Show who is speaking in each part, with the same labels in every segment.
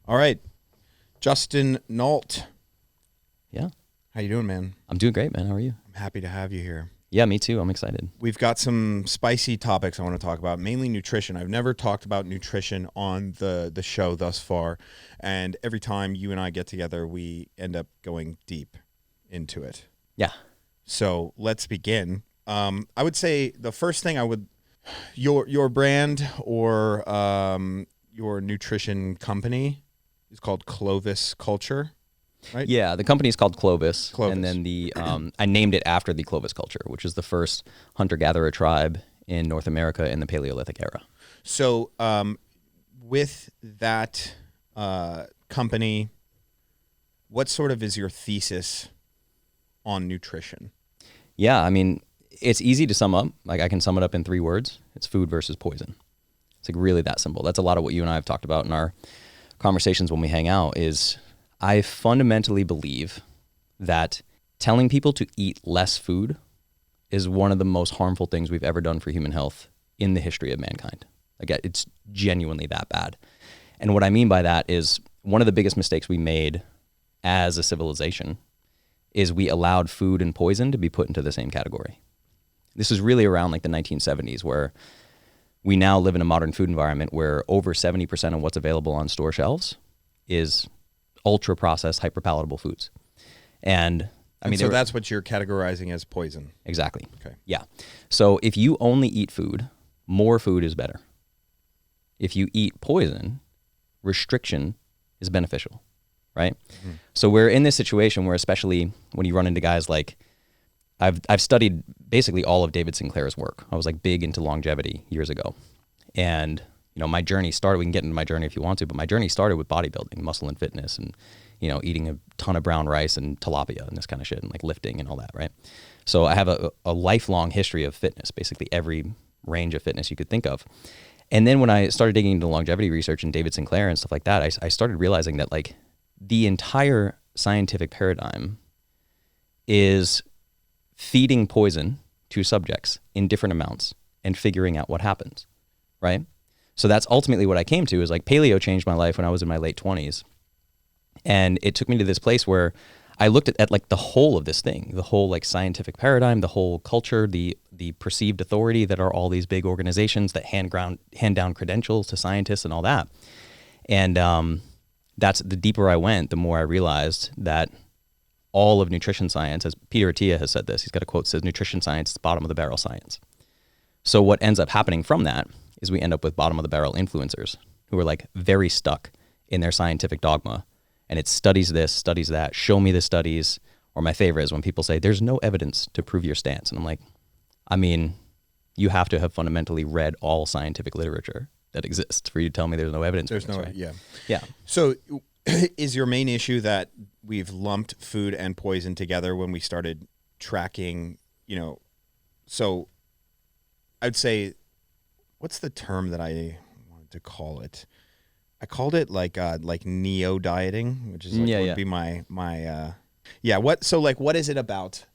Speaker 1: All right. Justin Nault.
Speaker 2: Yeah.
Speaker 1: How you doing, man?
Speaker 2: I'm doing great, man. How are you?
Speaker 1: I'm happy to have you here.
Speaker 2: Yeah, me too. I'm excited.
Speaker 1: We've got some spicy topics I want to talk about, mainly nutrition. I've never talked about nutrition on the show thus far, and every time you and I get together, we end up going deep into it.
Speaker 2: Yeah.
Speaker 1: So let's begin. I would say the first thing your brand or your nutrition company is called Clovis Culture, right?
Speaker 2: Yeah, the company is called Clovis.
Speaker 1: Clovis.
Speaker 2: And then I named it after the Clovis culture, which is the first hunter-gatherer tribe in North America in the Paleolithic era.
Speaker 1: So with that company, what sort of is your thesis on nutrition?
Speaker 2: Yeah, I mean, it's easy to sum up. Like, I can sum it up in 3 words. It's food versus poison. It's like really that simple. That's a lot of what you and I have talked about in our conversations when we hang out. Is I fundamentally believe that telling people to eat less food is one of the most harmful things we've ever done for human health in the history of mankind. Like, it's genuinely that bad. And what I mean by that is one of the biggest mistakes we made as a civilization is we allowed food and poison to be put into the same category. This is really around like the 1970s, where we now live in a modern food environment where over 70% of what's available on store shelves is ultra processed, hyper palatable foods. And I mean,
Speaker 1: so that's what you're categorizing as poison.
Speaker 2: Exactly.
Speaker 1: Okay.
Speaker 2: Yeah. So if you only eat food, more food is better. If you eat poison, restriction is beneficial, right? Mm-hmm. So we're in this situation where, especially when you run into guys like, I've studied basically all of David Sinclair's work. I was like big into longevity years ago. And, you know, my journey started, we can get into my journey if you want to, but my journey started with bodybuilding, muscle and fitness, and, you know, eating a ton of brown rice and tilapia and this kind of shit, and like lifting and all that, right? So I have a lifelong history of fitness, basically every range of fitness you could think of. And then when I started digging into longevity research and David Sinclair and stuff like that, I started realizing that like the entire scientific paradigm is feeding poison to subjects in different amounts and figuring out what happens, right? So that's ultimately what I came to, is like paleo changed my life when I was in my late 20s. And it took me to this place where I looked at like the whole of this thing, the whole like scientific paradigm, the whole culture, the perceived authority that are all these big organizations that hand down credentials to scientists and all that. And that's the deeper I went, the more I realized that all of nutrition science, as Peter Attia has said this, he's got a quote that says, nutrition science is bottom of the barrel science. So what ends up happening from that is we end up with bottom of the barrel influencers who are like very stuck in their scientific dogma. And it studies this, studies that, show me the studies. Or my favorite is when people say, there's no evidence to prove your stance. And I'm like, I mean, you have to have fundamentally read all scientific literature that exists for you to tell me there's no evidence.
Speaker 1: There's no,
Speaker 2: right?
Speaker 1: yeah.
Speaker 2: Yeah.
Speaker 1: So is your main issue that we've lumped food and poison together when we started tracking, you know, so I'd say, what's the term that I wanted to call it? I called it like neo dieting, which is like would be my what is it about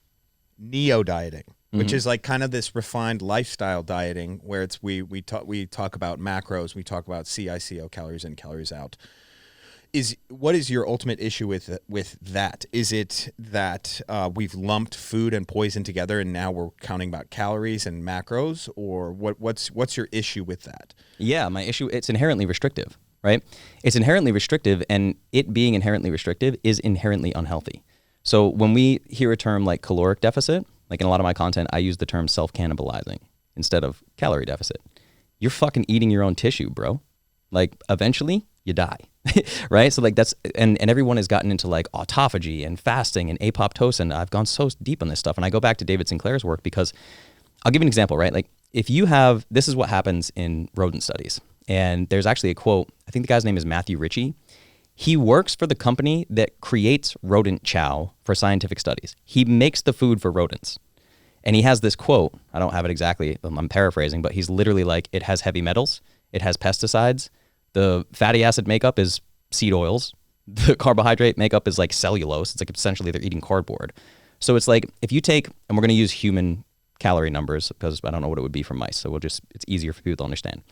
Speaker 1: neo dieting, which is like kind of this refined lifestyle dieting where it's we talk about macros, we talk about CICO, calories in, calories out. What is your ultimate issue with that? Is it that we've lumped food and poison together and now we're counting about calories and macros, or what's your issue with that?
Speaker 2: Yeah, my issue, it's inherently restrictive, right? It's inherently restrictive, and it being inherently restrictive is inherently unhealthy. So when we hear a term like caloric deficit, like in a lot of my content, I use the term self-cannibalizing instead of calorie deficit. You're fucking eating your own tissue, bro. Like, eventually you die. Right? So like that's, and everyone has gotten into like autophagy and fasting and apoptosis. I've gone so deep on this stuff. And I go back to David Sinclair's work because I'll give you an example, right? Like if you have, this is what happens in rodent studies. And there's actually a quote, I think the guy's name is Matthew Ritchie. He works for the company that creates rodent chow for scientific studies. He makes the food for rodents. And he has this quote, I don't have it exactly, I'm paraphrasing, but he's literally like, it has heavy metals, it has pesticides, the fatty acid makeup is seed oils, the carbohydrate makeup is like cellulose. It's like essentially they're eating cardboard. So it's like if you take, and we're going to use human calorie numbers because I don't know what it would be for mice. So it's easier for people to understand.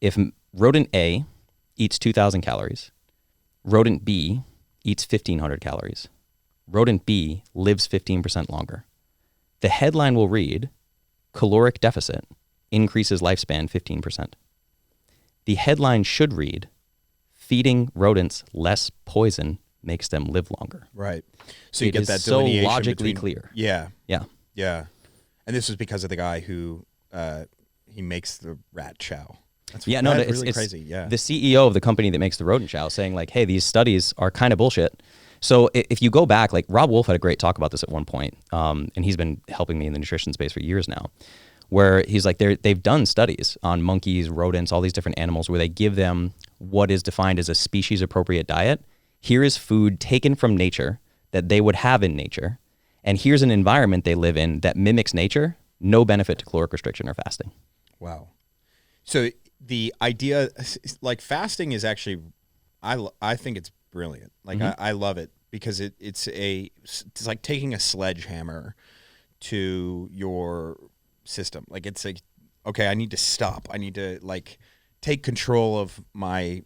Speaker 2: If rodent A eats 2,000 calories Rodent B eats 1,500 calories. Rodent B lives 15% longer. The headline will read, caloric deficit increases lifespan 15%. The headline should read, feeding rodents less poison makes them live longer.
Speaker 1: Right. So you
Speaker 2: It
Speaker 1: get
Speaker 2: is
Speaker 1: that
Speaker 2: so
Speaker 1: delineation
Speaker 2: logically
Speaker 1: between,
Speaker 2: clear.
Speaker 1: Yeah.
Speaker 2: Yeah.
Speaker 1: Yeah. And this was because of the guy who he makes the rat chow. That's really crazy. Yeah.
Speaker 2: The CEO of the company that makes the rodent chow saying like, hey, these studies are kind of bullshit. So if you go back, like Rob Wolf had a great talk about this at one point, and he's been helping me in the nutrition space for years now, where he's like, they've done studies on monkeys, rodents, all these different animals where they give them what is defined as a species appropriate diet. Here is food taken from nature that they would have in nature. And here's an environment they live in that mimics nature, no benefit to caloric restriction or fasting.
Speaker 1: Wow. So the idea, like fasting is actually, I think it's brilliant. Like I love it because it's like taking a sledgehammer to your system. Like it's like, okay, I need to stop. I need to like take control of my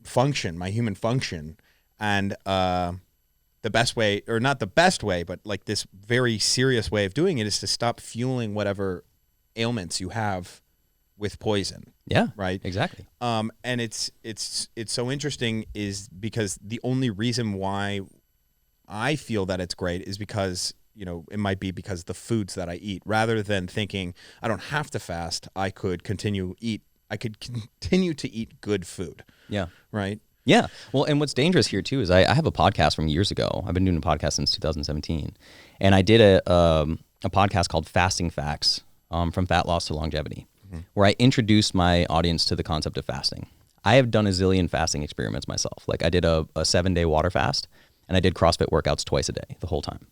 Speaker 1: function, my human function. And the best way, or not the best way, but like this very serious way of doing it is to stop fueling whatever ailments you have with poison.
Speaker 2: Yeah,
Speaker 1: right.
Speaker 2: Exactly.
Speaker 1: And it's so interesting is because the only reason why I feel that it's great is because, you know, it might be because the foods that I eat, rather than thinking I don't have to fast, I could continue to eat good food.
Speaker 2: Yeah.
Speaker 1: Right.
Speaker 2: Yeah. Well, and what's dangerous here too is I have a podcast from years ago. I've been doing a podcast since 2017, and I did a podcast called Fasting Facts, from fat loss to longevity, where I introduced my audience to the concept of fasting. I have done a zillion fasting experiments myself. Like I did a 7-day water fast, and I did CrossFit workouts twice a day the whole time.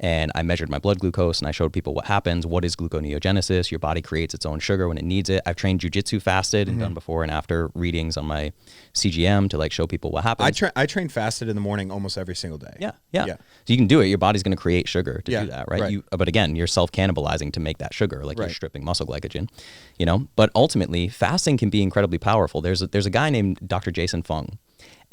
Speaker 2: And I measured my blood glucose, and I showed people what happens. What is gluconeogenesis? Your body creates its own sugar when it needs it. I've trained jujitsu fasted and done before and after readings on my CGM to like show people what happens.
Speaker 1: I train fasted in the morning almost every single day.
Speaker 2: Yeah. So you can do it. Your body's going to create sugar to do that, right?
Speaker 1: Right.
Speaker 2: But again, you're self-cannibalizing to make that sugar, like you're stripping muscle glycogen, you know? But ultimately, fasting can be incredibly powerful. There's a guy named Dr. Jason Fung.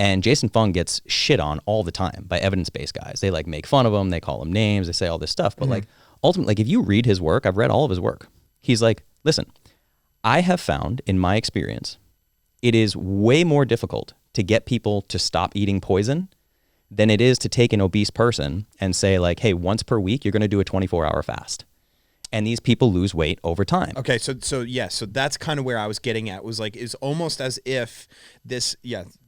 Speaker 2: And Jason Fung gets shit on all the time by evidence-based guys. They like make fun of him. They call him names. They say all this stuff. But like ultimately, like if you read his work, I've read all of his work. He's like, listen, I have found in my experience, it is way more difficult to get people to stop eating poison than it is to take an obese person and say like, hey, once per week, you're going to do a 24-hour fast. And these people lose weight over time.
Speaker 1: Okay, so that's kind of where I was getting at. Was like, it's almost as if this,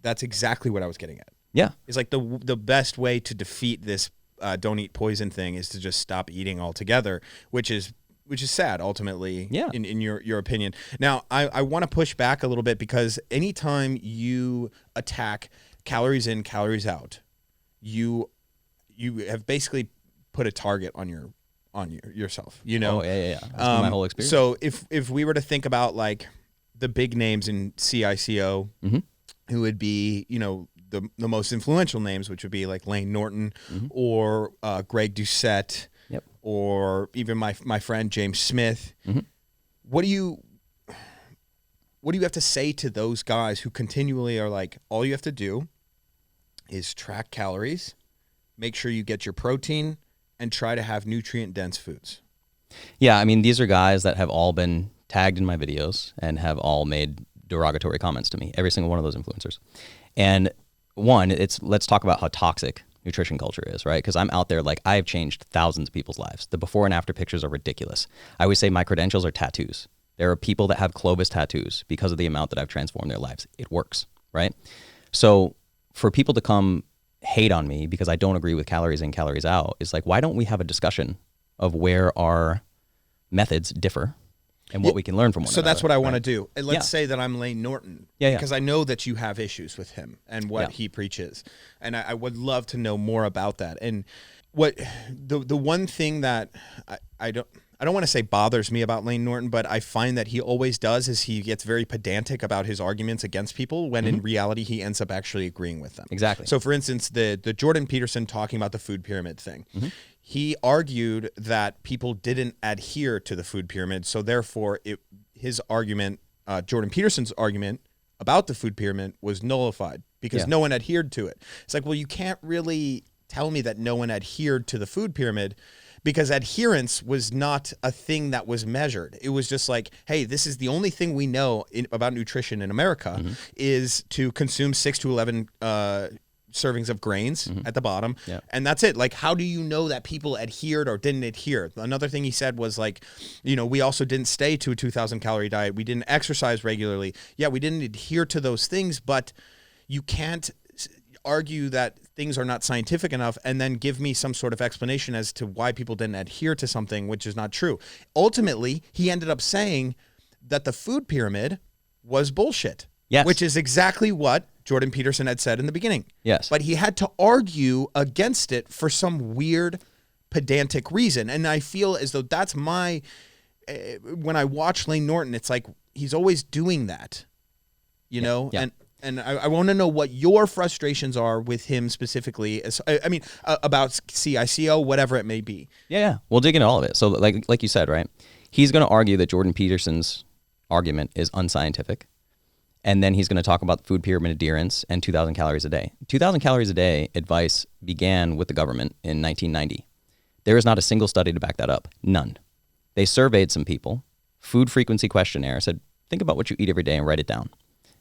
Speaker 1: that's exactly what I was getting at.
Speaker 2: Yeah,
Speaker 1: it's like the best way to defeat this don't eat poison thing is to just stop eating altogether, which is sad ultimately.
Speaker 2: Yeah.
Speaker 1: In your opinion. Now I want to push back a little bit because anytime you attack calories in, calories out, you have basically put a target on yourself, you know?
Speaker 2: Oh, yeah. That's been my whole experience.
Speaker 1: So if we were to think about like the big names in CICO, who would be, you know, the most influential names, which would be like Layne Norton or Greg Doucette, or even my friend James Smith. What do you have to say to those guys who continually are like, all you have to do is track calories, make sure you get your protein, and try to have nutrient-dense foods?
Speaker 2: Yeah, I mean, these are guys that have all been tagged in my videos and have all made derogatory comments to me, every single one of those influencers. And one, let's talk about how toxic nutrition culture is, right? Because I'm out there, like, I've changed thousands of people's lives. The before and after pictures are ridiculous. I always say my credentials are tattoos. There are people that have Clovis tattoos because of the amount that I've transformed their lives. It works, right? So for people to come hate on me because I don't agree with calories in, calories out, is like, why don't we have a discussion of where our methods differ and what we can learn from one another?
Speaker 1: So that's what I want to do. And let's say that I'm Layne Norton, because I know that you have issues with him and what he preaches. And I would love to know more about that. And what the one thing that I don't want to say bothers me about Layne Norton, but I find that he always does is he gets very pedantic about his arguments against people when in reality he ends up actually agreeing with them.
Speaker 2: Exactly.
Speaker 1: So for instance, the Jordan Peterson talking about the food pyramid thing, he argued that people didn't adhere to the food pyramid. So therefore his argument, Jordan Peterson's argument, about the food pyramid was nullified because
Speaker 2: Yeah.
Speaker 1: no one adhered to it. It's like, well, you can't really tell me that no one adhered to the food pyramid because adherence was not a thing that was measured. It was just like, hey, this is the only thing we know about nutrition in America is to consume 6 to 11 servings of grains at the bottom.
Speaker 2: Yeah.
Speaker 1: And that's it. Like, how do you know that people adhered or didn't adhere? Another thing he said was like, we also didn't stay to a 2,000 calorie diet. We didn't exercise regularly. Yeah, we didn't adhere to those things, but you can't argue that things are not scientific enough and then give me some sort of explanation as to why people didn't adhere to something which is not true. Ultimately, he ended up saying that the food pyramid was bullshit.
Speaker 2: Yes.
Speaker 1: Which is exactly what Jordan Peterson had said in the beginning.
Speaker 2: Yes.
Speaker 1: But he had to argue against it for some weird pedantic reason. And I feel as though that's my, when I watch Layne Norton, it's like he's always doing that, you know?
Speaker 2: Yeah.
Speaker 1: And I want to know what your frustrations are with him specifically. About CICO, whatever it may be.
Speaker 2: Yeah. We'll dig into all of it. So like you said, right? He's going to argue that Jordan Peterson's argument is unscientific. And then he's going to talk about the food pyramid adherence and 2,000 calories a day. 2,000 calories a day advice began with the government in 1990. There is not a single study to back that up. None. They surveyed some people, food frequency questionnaire, said, think about what you eat every day and write it down.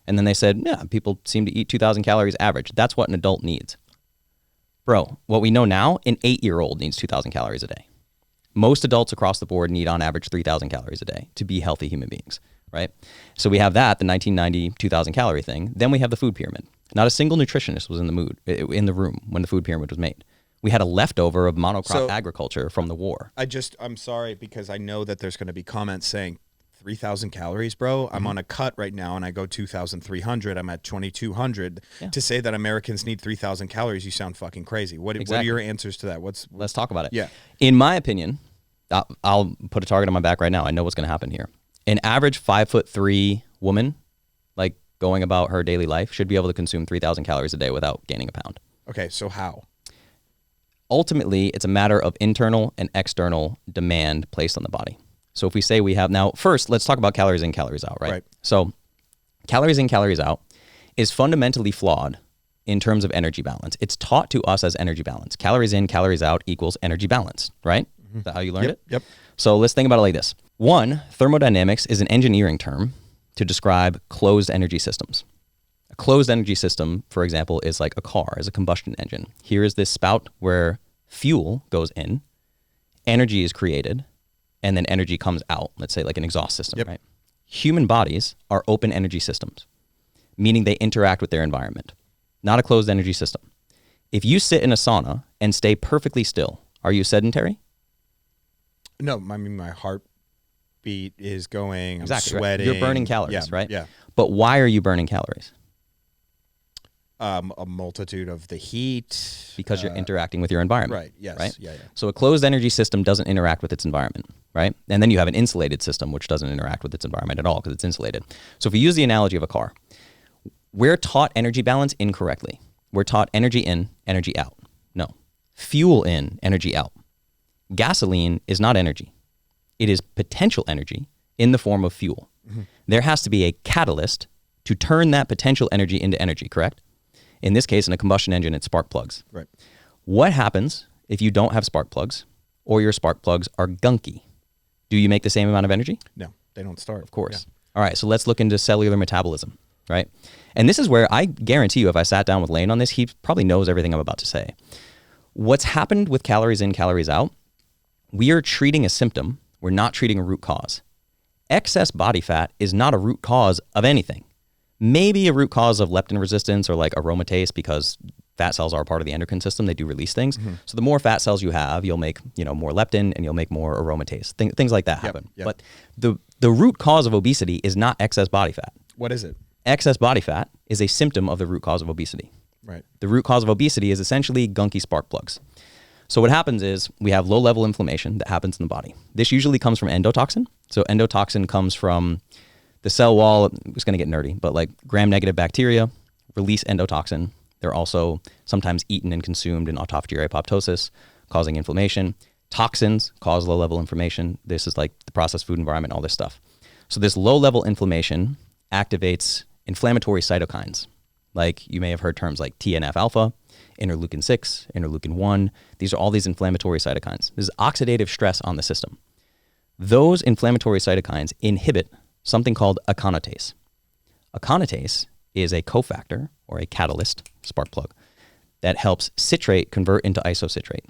Speaker 2: And then they said, yeah, people seem to eat 2,000 calories average. That's what an adult needs. Bro, what we know now, an 8-year-old needs 2,000 calories a day. Most adults across the board need on average 3,000 calories a day to be healthy human beings. Right? So we have that, the 1990 2,000 calorie thing. Then we have the food pyramid. Not a single nutritionist was in the room when the food pyramid was made. We had a leftover of monocrop agriculture from the war.
Speaker 1: I'm sorry because I know that there's going to be comments saying 3,000 calories, bro. I'm on a cut right now and I go 2,300. I'm at 2,200. Yeah. To say that Americans need 3,000 calories, you sound fucking crazy. What are your answers to that?
Speaker 2: Let's talk about it.
Speaker 1: Yeah.
Speaker 2: In my opinion, I'll put a target on my back right now. I know what's going to happen here. An average 5'3" woman, like going about her daily life, should be able to consume 3,000 calories a day without gaining a pound.
Speaker 1: Okay, so how?
Speaker 2: Ultimately, it's a matter of internal and external demand placed on the body. So if we say we have now, first, let's talk about calories in, calories out, right? So calories in, calories out is fundamentally flawed in terms of energy balance. It's taught to us as energy balance. Calories in, calories out equals energy balance, right? Is that how you learned it?
Speaker 1: Yep.
Speaker 2: So let's think about it like this. One, thermodynamics is an engineering term to describe closed energy systems. A closed energy system, for example, is like a car, is a combustion engine. Here is this spout where fuel goes in, energy is created, and then energy comes out, let's say like an exhaust system, right? Human bodies are open energy systems, meaning they interact with their environment, not a closed energy system. If you sit in a sauna and stay perfectly still, are you sedentary?
Speaker 1: No, I mean, my heartbeat is going,
Speaker 2: exactly,
Speaker 1: I'm sweating.
Speaker 2: Right? You're burning calories, right?
Speaker 1: Yeah.
Speaker 2: But why are you burning calories?
Speaker 1: A multitude of the heat.
Speaker 2: Because you're interacting with your environment.
Speaker 1: Right, yes.
Speaker 2: Right?
Speaker 1: Yeah.
Speaker 2: So a closed energy system doesn't interact with its environment, right? And then you have an insulated system, which doesn't interact with its environment at all because it's insulated. So if we use the analogy of a car, we're taught energy balance incorrectly. We're taught energy in, energy out. No. Fuel in, energy out. Gasoline is not energy. It is potential energy in the form of fuel. Mm-hmm. There has to be a catalyst to turn that potential energy into energy, correct? In this case, in a combustion engine, it's spark plugs.
Speaker 1: Right.
Speaker 2: What happens if you don't have spark plugs or your spark plugs are gunky? Do you make the same amount of energy?
Speaker 1: No, they don't start.
Speaker 2: Of course. Yeah. All right, so let's look into cellular metabolism, right? And this is where I guarantee you if I sat down with Layne on this, he probably knows everything I'm about to say. What's happened with calories in, calories out, we are treating a symptom. We're not treating a root cause. Excess body fat is not a root cause of anything. Maybe a root cause of leptin resistance or like aromatase because fat cells are part of the endocrine system. They do release things. Mm-hmm. So the more fat cells you have, you'll make more leptin and you'll make more aromatase. Things like that happen.
Speaker 1: Yep.
Speaker 2: But the root cause of obesity is not excess body fat.
Speaker 1: What is it?
Speaker 2: Excess body fat is a symptom of the root cause of obesity.
Speaker 1: Right.
Speaker 2: The root cause of obesity is essentially gunky spark plugs. So what happens is we have low-level inflammation that happens in the body. This usually comes from endotoxin. So endotoxin comes from the cell wall. It's going to get nerdy, but like gram-negative bacteria release endotoxin. They're also sometimes eaten and consumed in autophagy or apoptosis, causing inflammation. Toxins cause low-level inflammation. This is like the processed food environment, all this stuff. So this low-level inflammation activates inflammatory cytokines. Like you may have heard terms like TNF alpha, interleukin 6, interleukin 1. These are all these inflammatory cytokines. This is oxidative stress on the system. Those inflammatory cytokines inhibit something called aconitase. Aconitase is a cofactor or a catalyst, spark plug, that helps citrate convert into isocitrate.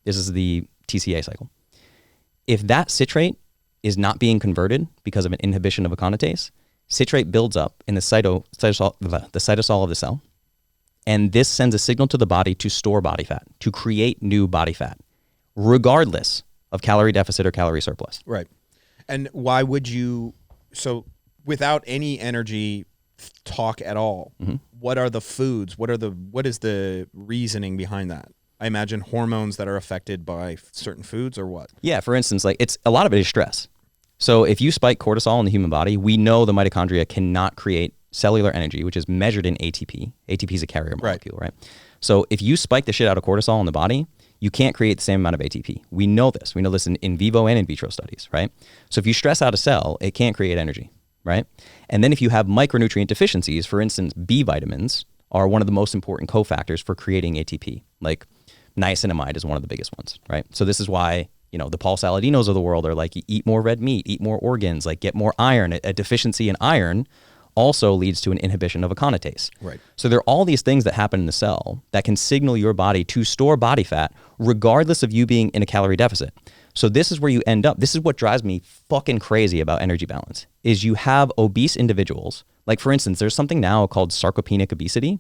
Speaker 2: This is the TCA cycle. If that citrate is not being converted because of an inhibition of aconitase, citrate builds up in the cytosol of the cell, and this sends a signal to the body to store body fat, to create new body fat, regardless of calorie deficit or calorie surplus.
Speaker 1: Right. And why would you, so without any energy talk at all, what are the foods? What is the reasoning behind that? I imagine hormones that are affected by certain foods or what? Yeah,
Speaker 2: for instance, like a lot of it is stress. So if you spike cortisol in the human body, we know the mitochondria cannot create cellular energy, which is measured in ATP. ATP is a carrier molecule, right? So if you spike the shit out of cortisol in the body, you can't create the same amount of ATP. We know this. We know this in vivo and in vitro studies, right? So if you stress out a cell, it can't create energy, right? And then if you have micronutrient deficiencies, for instance, B vitamins are one of the most important cofactors for creating ATP. Like niacinamide is one of the biggest ones, right? So this is why, the Paul Saladinos of the world are like, eat more red meat, eat more organs, like get more iron. A deficiency in iron also leads to an inhibition of aconitase.
Speaker 1: Right.
Speaker 2: So there are all these things that happen in the cell that can signal your body to store body fat regardless of you being in a calorie deficit. So this is where you end up. This is what drives me fucking crazy about energy balance, is you have obese individuals. Like for instance, there's something now called sarcopenic obesity.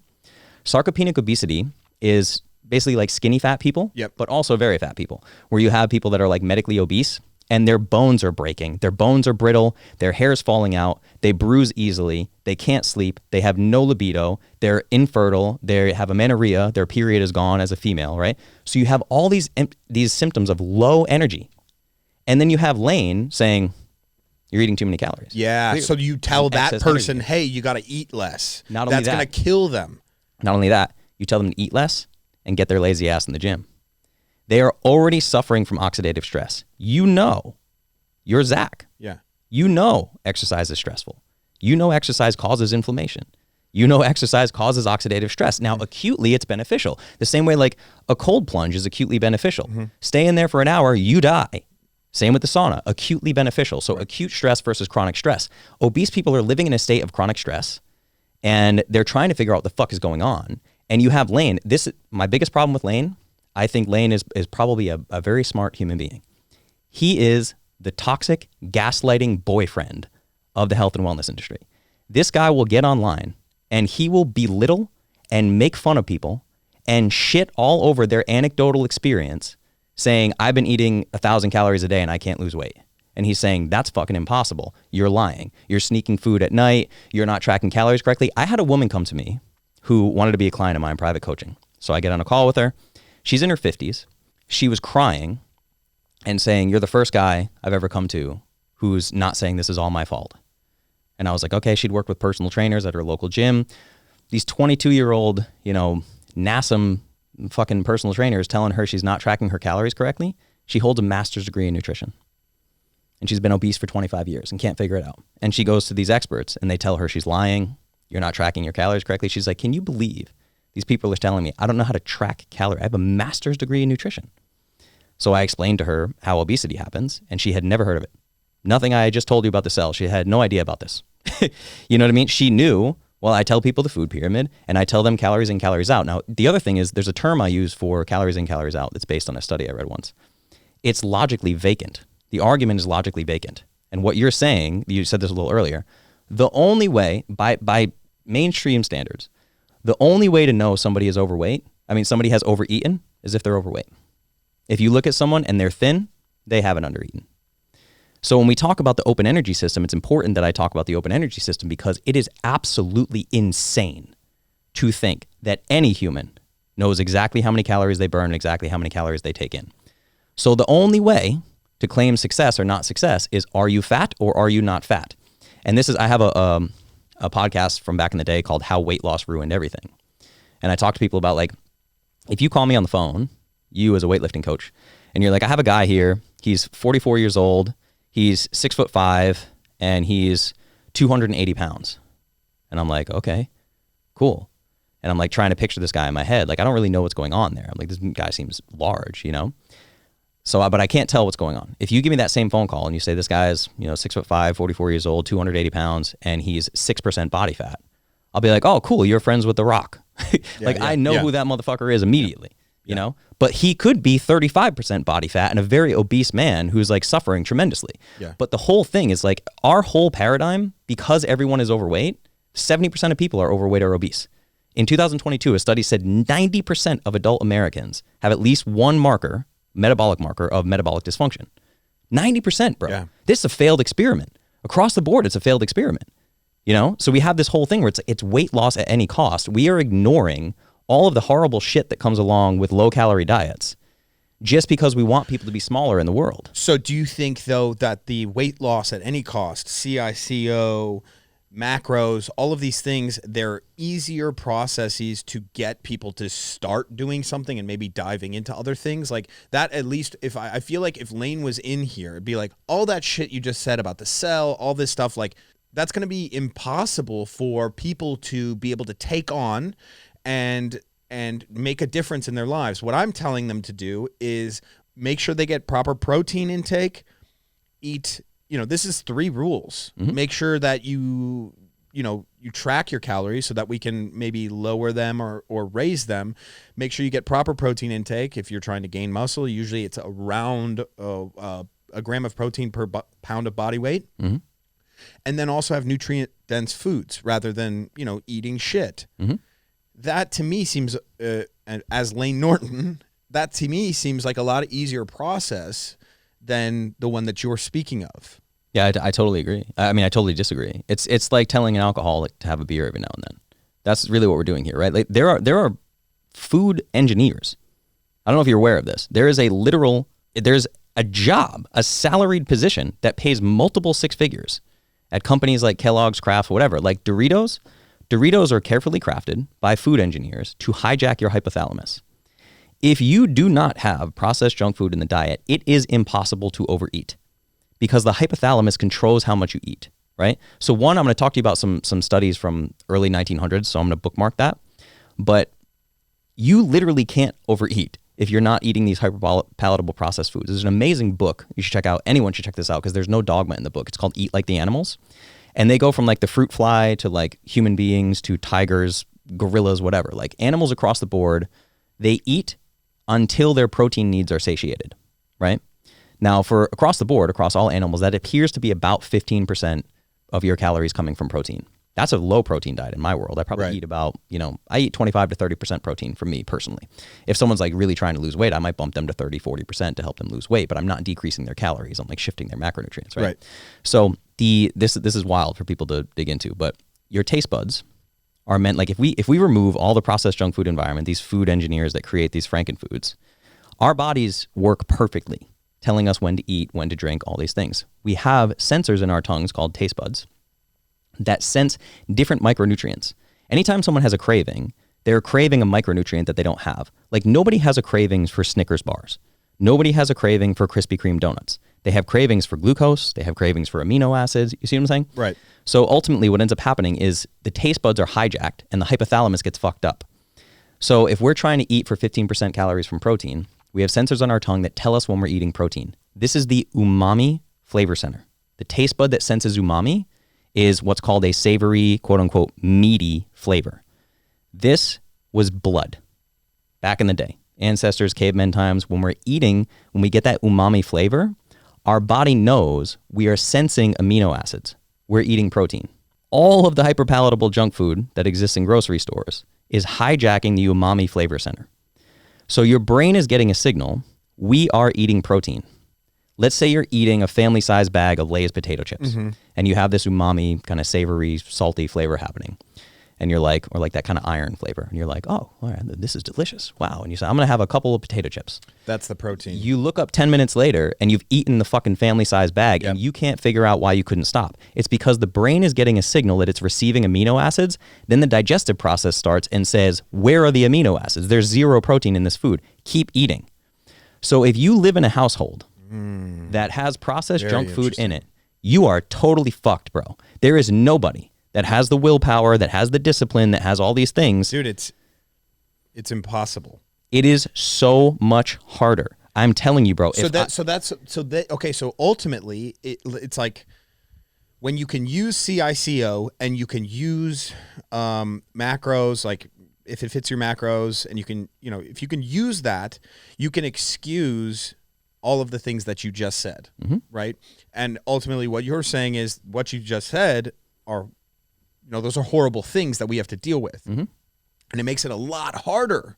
Speaker 2: Sarcopenic obesity is basically like skinny fat people, but also very fat people, where you have people that are like medically obese and their bones are breaking. Their bones are brittle. Their hair is falling out. They bruise easily. They can't sleep. They have no libido. They're infertile. They have amenorrhea. Their period is gone as a female, right? So you have all these symptoms of low energy. And then you have Lane saying, you're eating too many calories.
Speaker 1: Yeah, so you tell that person, hey, you got to eat less.
Speaker 2: Not only
Speaker 1: That's going to kill them.
Speaker 2: Not only that, you tell them to eat less and get their lazy ass in the gym. They are already suffering from oxidative stress. You're Zach.
Speaker 1: Yeah.
Speaker 2: Exercise is stressful. Exercise causes inflammation. Exercise causes oxidative stress. Now, acutely, it's beneficial. The same way like a cold plunge is acutely beneficial. Stay in there for an hour, you die. Same with the sauna, acutely beneficial. So acute stress versus chronic stress. Obese people are living in a state of chronic stress, and they're trying to figure out what the fuck is going on. And you have Lane. My biggest problem with Lane, I think Lane is probably a very smart human being. He is the toxic, gaslighting boyfriend of the health and wellness industry. This guy will get online and he will belittle and make fun of people and shit all over their anecdotal experience, saying, I've been eating 1,000 calories a day and I can't lose weight. And he's saying, that's fucking impossible. You're lying. You're sneaking food at night. You're not tracking calories correctly. I had a woman come to me who wanted to be a client of mine, private coaching. So I get on a call with her. She's in her 50s. She was crying and saying, you're the first guy I've ever come to who's not saying this is all my fault. And I was like, okay, she'd worked with personal trainers at her local gym. These 22-year-old, NASM fucking personal trainers telling her she's not tracking her calories correctly. She holds a master's degree in nutrition. And she's been obese for 25 years and can't figure it out. And she goes to these experts and they tell her she's lying. You're not tracking your calories correctly. She's like, can you believe these people are telling me I don't know how to track calories? I have a master's degree in nutrition. So I explained to her how obesity happens, and she had never heard of it. Nothing I just told you about the cell. She had no idea about this. You know what I mean? She knew, well, I tell people the food pyramid, and I tell them calories in, calories out. Now, the other thing is there's a term I use for calories in, calories out that's based on a study I read once. It's logically vacant. The argument is logically vacant. And what you're saying, you said this a little earlier, the only way, by mainstream standards, the only way to know somebody is overweight, somebody has overeaten, is if they're overweight. If you look at someone and they're thin, they haven't undereaten. So when we talk about the open energy system, it's important that I talk about the open energy system because it is absolutely insane to think that any human knows exactly how many calories they burn and exactly how many calories they take in. So the only way to claim success or not success is, are you fat or are you not fat? And I have a podcast from back in the day called How Weight Loss Ruined Everything. And I talk to people about, like, if you call me on the phone, you as a weightlifting coach, and you're like, I have a guy here, he's 44 years old, he's 6'5", and he's 280 pounds. And I'm like, okay, cool. And I'm like trying to picture this guy in my head. Like, I don't really know what's going on there. I'm like, this guy seems large, you know? So, but I can't tell what's going on. If you give me that same phone call and you say this guy is, 6'5", 44 years old, 280 pounds, and he's 6% body fat, I'll be like, oh, cool, you're friends with The Rock. I know who that motherfucker is immediately, you know? But he could be 35% body fat and a very obese man who's like suffering tremendously.
Speaker 1: Yeah.
Speaker 2: But the whole thing is like our whole paradigm, because everyone is overweight, 70% of people are overweight or obese. In 2022, a study said 90% of adult Americans have at least one metabolic marker of metabolic dysfunction. 90%, bro.
Speaker 1: Yeah.
Speaker 2: This is a failed experiment. Across the board, it's a failed experiment. So we have this whole thing where it's weight loss at any cost. We are ignoring all of the horrible shit that comes along with low-calorie diets just because we want people to be smaller in the world.
Speaker 1: So do you think, though, that the weight loss at any cost, CICO, macros, all of these things, they're easier processes to get people to start doing something and maybe diving into other things like that? At least if I feel like if Lane was in here, it'd be like all that shit you just said about the cell, all this stuff, like that's going to be impossible for people to be able to take on and make a difference in their lives. What I'm telling them to do is make sure they get proper protein intake, eat, this is 3 rules.
Speaker 2: Mm-hmm.
Speaker 1: Make sure that you track your calories so that we can maybe lower them or raise them. Make sure you get proper protein intake. If you're trying to gain muscle, usually it's around a gram of protein per pound of body weight.
Speaker 2: Mm-hmm.
Speaker 1: And then also have nutrient-dense foods rather than, eating shit.
Speaker 2: Mm-hmm.
Speaker 1: That to me seems, as Lane Norton, that to me seems like a lot easier process than the one that you're speaking of.
Speaker 2: Yeah, I totally agree. I mean, I totally disagree. It's like telling an alcoholic to have a beer every now and then. That's really what we're doing here, right? Like there are food engineers. I don't know if you're aware of this. There's a job, a salaried position that pays multiple 6 figures at companies like Kellogg's, Kraft, whatever. Like Doritos are carefully crafted by food engineers to hijack your hypothalamus. If you do not have processed junk food in the diet, it is impossible to overeat because the hypothalamus controls how much you eat, right? So one, I'm going to talk to you about some studies from early 1900s, so I'm going to bookmark that. But you literally can't overeat if you're not eating these hyperpalatable processed foods. There's an amazing book you should check out. Anyone should check this out because there's no dogma in the book. It's called Eat Like the Animals. And they go from like the fruit fly to like human beings to tigers, gorillas, whatever. Like animals across the board, they eat until their protein needs are satiated, right? Now, for across the board, across all animals, that appears to be about 15% of your calories coming from protein. That's a low protein diet in my world. I probably eat about, I eat 25 to 30% protein for me personally. If someone's like really trying to lose weight, I might bump them to 30, 40% to help them lose weight, but I'm not decreasing their calories. I'm like shifting their macronutrients, right? So this is wild for people to dig into, but your taste buds are meant, like if we remove all the processed junk food environment, these food engineers that create these frankenfoods, our bodies work perfectly, telling us when to eat, when to drink, all these things. We have sensors in our tongues called taste buds that sense different micronutrients. Anytime someone has a craving, they're craving a micronutrient that they don't have. Like nobody has a cravings for Snickers bars. Nobody has a craving for Krispy Kreme donuts. They have cravings for glucose. They have cravings for amino acids. You see what I'm saying?
Speaker 1: Right.
Speaker 2: So ultimately what ends up happening is the taste buds are hijacked and the hypothalamus gets fucked up. So if we're trying to eat for 15% calories from protein, we have sensors on our tongue that tell us when we're eating protein. This is the umami flavor center. The taste bud that senses umami is what's called a savory, quote unquote, meaty flavor. This was blood back in the day. Ancestors, cavemen times, when we're eating, when we get that umami flavor, our body knows we are sensing amino acids. We're eating protein. All of the hyperpalatable junk food that exists in grocery stores is hijacking the umami flavor center. So your brain is getting a signal, we are eating protein. Let's say you're eating a family-sized bag of Lay's potato chips, and you have this umami, kind of savory, salty flavor happening. And you're like, or like that kind of iron flavor. And you're like, oh, all right, this is delicious. Wow. And you say, I'm going to have a couple of potato chips.
Speaker 1: That's the protein.
Speaker 2: You look up 10 minutes later and you've eaten the fucking family-sized bag and you can't figure out why you couldn't stop. It's because the brain is getting a signal that it's receiving amino acids. Then the digestive process starts and says, where are the amino acids? There's 0 protein in this food. Keep eating. So if you live in a household that has processed junk food in it, you are totally fucked, bro. There is nobody that has the willpower, that has the discipline, that has all these things.
Speaker 1: Dude, it's impossible.
Speaker 2: It is so much harder. I'm telling you, bro.
Speaker 1: So ultimately, it's like when you can use CICO and you can use macros, like if it fits your macros, and you can, if you can use that, you can excuse all of the things that you just said, right? And ultimately, what you're saying is what you just said are, those are horrible things that we have to deal with, and it makes it a lot harder.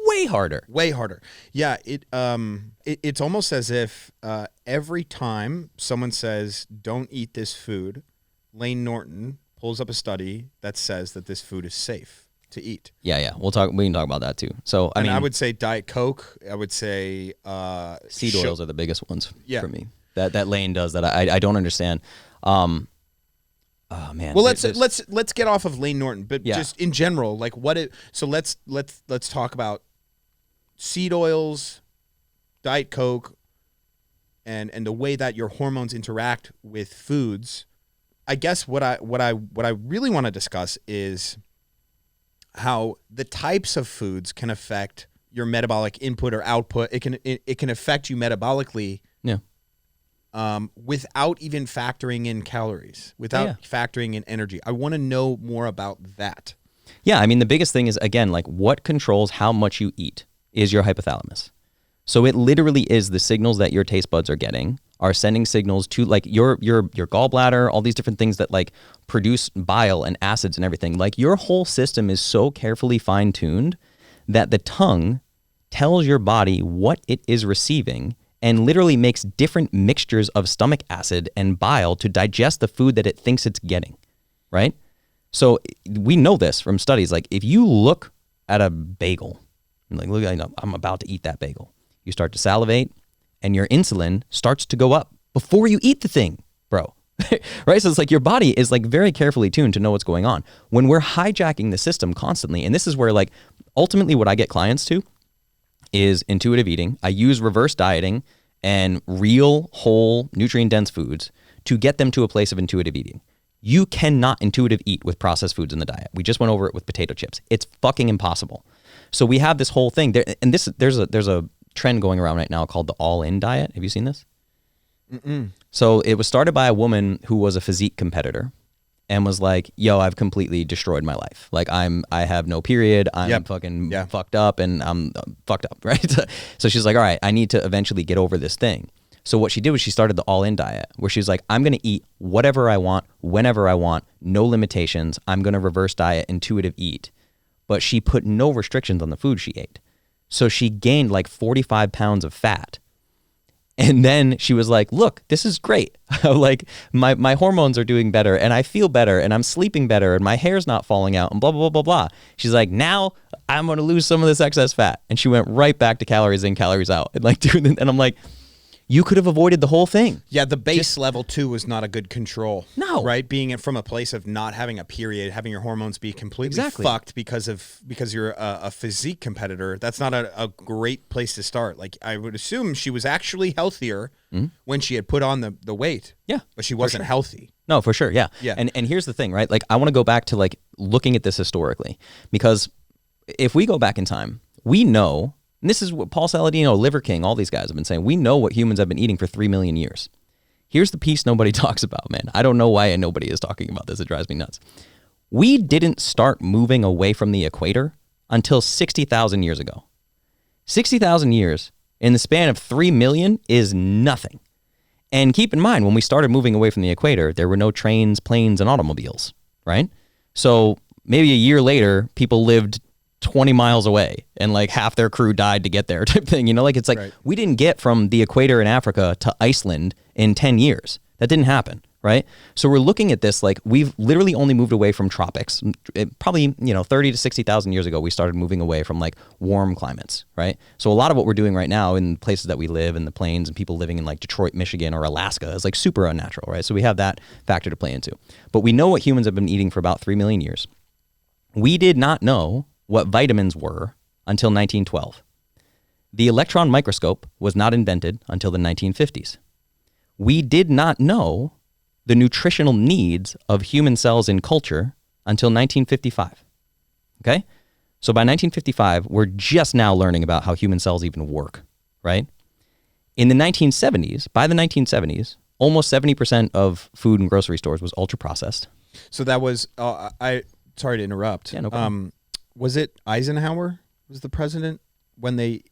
Speaker 2: Way harder. Yeah,
Speaker 1: it's almost as if every time someone says, don't eat this food, Lane Norton pulls up a study that says that this food is safe to eat.
Speaker 2: Yeah. We can talk about that too. So, I
Speaker 1: would say Diet Coke. I would say
Speaker 2: seed oils are the biggest ones for me. That Lane does that I don't understand. Oh man.
Speaker 1: Well, let's get off of Lane Norton, but just in general, like so let's talk about seed oils, Diet Coke, and the way that your hormones interact with foods. I guess what I really want to discuss is how the types of foods can affect your metabolic input or output. It can affect you metabolically.
Speaker 2: Yeah.
Speaker 1: Without even factoring in calories, without factoring in energy. I want to know more about that.
Speaker 2: Yeah, I mean, the biggest thing is, again, like what controls how much you eat is your hypothalamus. So it literally is the signals that your taste buds are getting are sending signals to like your gallbladder, all these different things that like produce bile and acids and everything. Like your whole system is so carefully fine-tuned that the tongue tells your body what it is receiving and literally makes different mixtures of stomach acid and bile to digest the food that it thinks it's getting, right? So we know this from studies. Like if you look at a bagel, like, look, I'm about to eat that bagel. You start to salivate, and your insulin starts to go up before you eat the thing, bro. Right? So it's like your body is like very carefully tuned to know what's going on. When we're hijacking the system constantly, and this is where like ultimately what I get clients to is intuitive eating. I use reverse dieting and real, whole, nutrient-dense foods to get them to a place of intuitive eating. You cannot intuitive eat with processed foods in the diet. We just went over it with potato chips. It's fucking impossible. So we have this whole thing there, and there's a trend going around right now called the all-in diet. Have you seen this?
Speaker 1: Mm-mm.
Speaker 2: So it was started by a woman who was a physique competitor and was like, yo, I've completely destroyed my life. Like I have no period. I'm fucking fucked up and I'm fucked up, right? So she's like, all right, I need to eventually get over this thing. So what she did was she started the all-in diet where she's like, I'm going to eat whatever I want, whenever I want, no limitations. I'm going to reverse diet, intuitive eat. But she put no restrictions on the food she ate. So she gained like 45 pounds of fat. And then she was like, look, this is great. Like my hormones are doing better and I feel better and I'm sleeping better and my hair's not falling out and blah, blah, blah, blah, blah. She's like, now I'm going to lose some of this excess fat. And she went right back to calories in, calories out. And like, and I'm like, you could have avoided the whole thing.
Speaker 1: Yeah, the base level too was not a good control.
Speaker 2: No.
Speaker 1: Right? Being from a place of not having a period, having your hormones be completely fucked because you're a physique competitor, that's not a great place to start. Like I would assume she was actually healthier when she had put on the weight.
Speaker 2: Yeah.
Speaker 1: But she wasn't healthy.
Speaker 2: No, for sure. Yeah.
Speaker 1: Yeah.
Speaker 2: And here's the thing, right? Like I want to go back to like looking at this historically, because if we go back in time, we know. And this is what Paul Saladino, Liver King, all these guys have been saying. We know what humans have been eating for 3 million years. Here's the piece nobody talks about, man. I don't know why nobody is talking about this. It drives me nuts. We didn't start moving away from the equator until 60,000 years ago. 60,000 years in the span of 3 million is nothing. And keep in mind, when we started moving away from the equator, there were no trains, planes, and automobiles, right? So maybe a year later, people lived 20 miles away and like half their crew died to get there type thing. You know, like it's like we didn't get from the equator in Africa to Iceland in 10 years. That didn't happen, right? So we're looking at this like we've literally only moved away from tropics. Probably, 30 to 60,000 years ago, we started moving away from like warm climates, right? So a lot of what we're doing right now in places that we live in the plains and people living in like Detroit, Michigan or Alaska is like super unnatural, right? So we have that factor to play into. But we know what humans have been eating for about 3 million years. We did not know what vitamins were until 1912. The electron microscope was not invented until the 1950s. We did not know the nutritional needs of human cells in culture until 1955. Okay? So by 1955, we're just now learning about how human cells even work, right? In the 1970s, by the 1970s, almost 70% of food in grocery stores was ultra processed.
Speaker 1: So that was sorry to interrupt.
Speaker 2: Yeah, no problem.
Speaker 1: Was it Eisenhower was the president when they?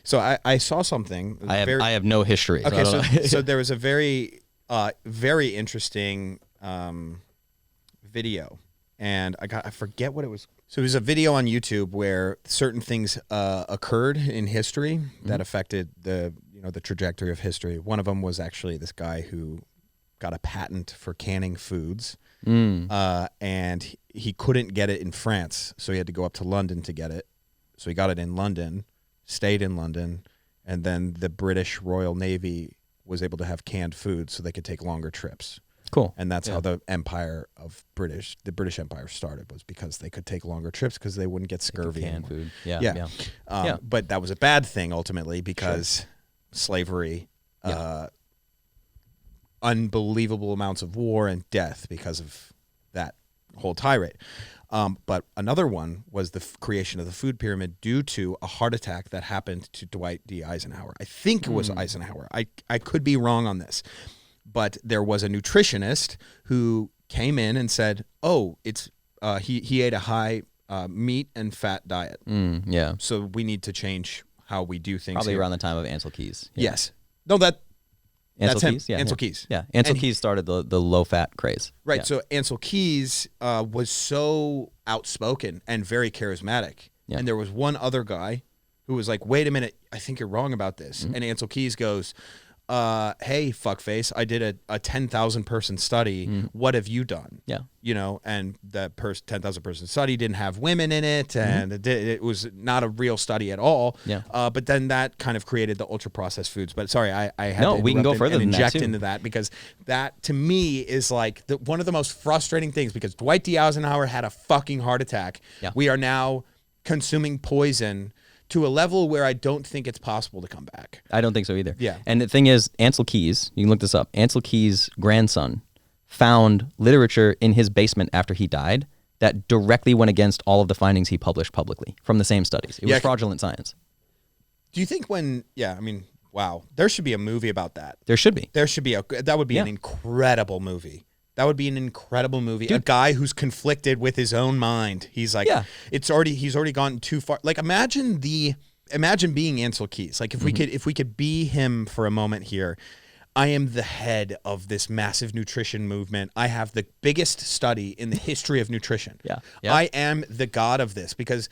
Speaker 1: So I saw something.
Speaker 2: I have no history.
Speaker 1: Okay,
Speaker 2: so,
Speaker 1: so there was a very interesting video, and I forget what it was. So it was a video on YouTube where certain things occurred in history that affected the trajectory of history. One of them was actually this guy who got a patent for canning foods, and he couldn't get it in France, so he had to go up to London to get it. So he got it in London, stayed in London, and then the British Royal Navy was able to have canned food so they could take longer trips.
Speaker 2: Cool.
Speaker 1: And that's how the British Empire started, was because they could take longer trips because they wouldn't get scurvy.
Speaker 2: Canned food. Yeah.
Speaker 1: Yeah. But that was a bad thing ultimately because slavery, unbelievable amounts of war and death because of that whole tirade. But another one was the creation of the food pyramid due to a heart attack that happened to Dwight D. Eisenhower. I think it was Eisenhower. I could be wrong on this. But there was a nutritionist who came in and said, "Oh, it's he ate a high meat and fat diet.
Speaker 2: Yeah.
Speaker 1: So we need to change how we do things."
Speaker 2: Probably
Speaker 1: here.
Speaker 2: around the time of Ansel Keys. Yeah.
Speaker 1: Yes. No, that's him.
Speaker 2: Keys? Yeah,
Speaker 1: Ansel Keys.
Speaker 2: Yeah. Ansel Keys started the low-fat craze.
Speaker 1: Right.
Speaker 2: Yeah.
Speaker 1: So Ansel Keys was so outspoken and very charismatic.
Speaker 2: Yeah.
Speaker 1: And there was one other guy who was like, "Wait a minute, I think you're wrong about this." And Ansel Keys goes, "Hey, fuckface, I did a 10,000 person study. What have you done?"
Speaker 2: Yeah.
Speaker 1: And that 10,000 person study didn't have women in it, and it was not a real study at all.
Speaker 2: Yeah.
Speaker 1: But then that kind of created the ultra processed foods. But sorry, I had
Speaker 2: No,
Speaker 1: to
Speaker 2: we can go
Speaker 1: interrupt
Speaker 2: further
Speaker 1: and
Speaker 2: than that,
Speaker 1: inject
Speaker 2: too.
Speaker 1: into that, because that to me is like one of the most frustrating things, because Dwight D. Eisenhower had a fucking heart attack.
Speaker 2: Yeah.
Speaker 1: We are now consuming poison to a level where I don't think it's possible to come back.
Speaker 2: I don't think so either.
Speaker 1: Yeah.
Speaker 2: And the thing is, Ansel Keys, you can look this up, Ansel Keys' grandson found literature in his basement after he died that directly went against all of the findings he published publicly from the same studies. It was fraudulent science.
Speaker 1: Do you think wow, there should be a movie about that.
Speaker 2: There should be.
Speaker 1: There should be that would be an incredible movie. That would be an incredible movie. Dude. A guy who's conflicted with his own mind. He's like, he's already gone too far. Like imagine being Ansel Keys. Like if we could be him for a moment here. I am the head of this massive nutrition movement. I have the biggest study in the history of nutrition.
Speaker 2: Yeah.
Speaker 1: I am the god of this, because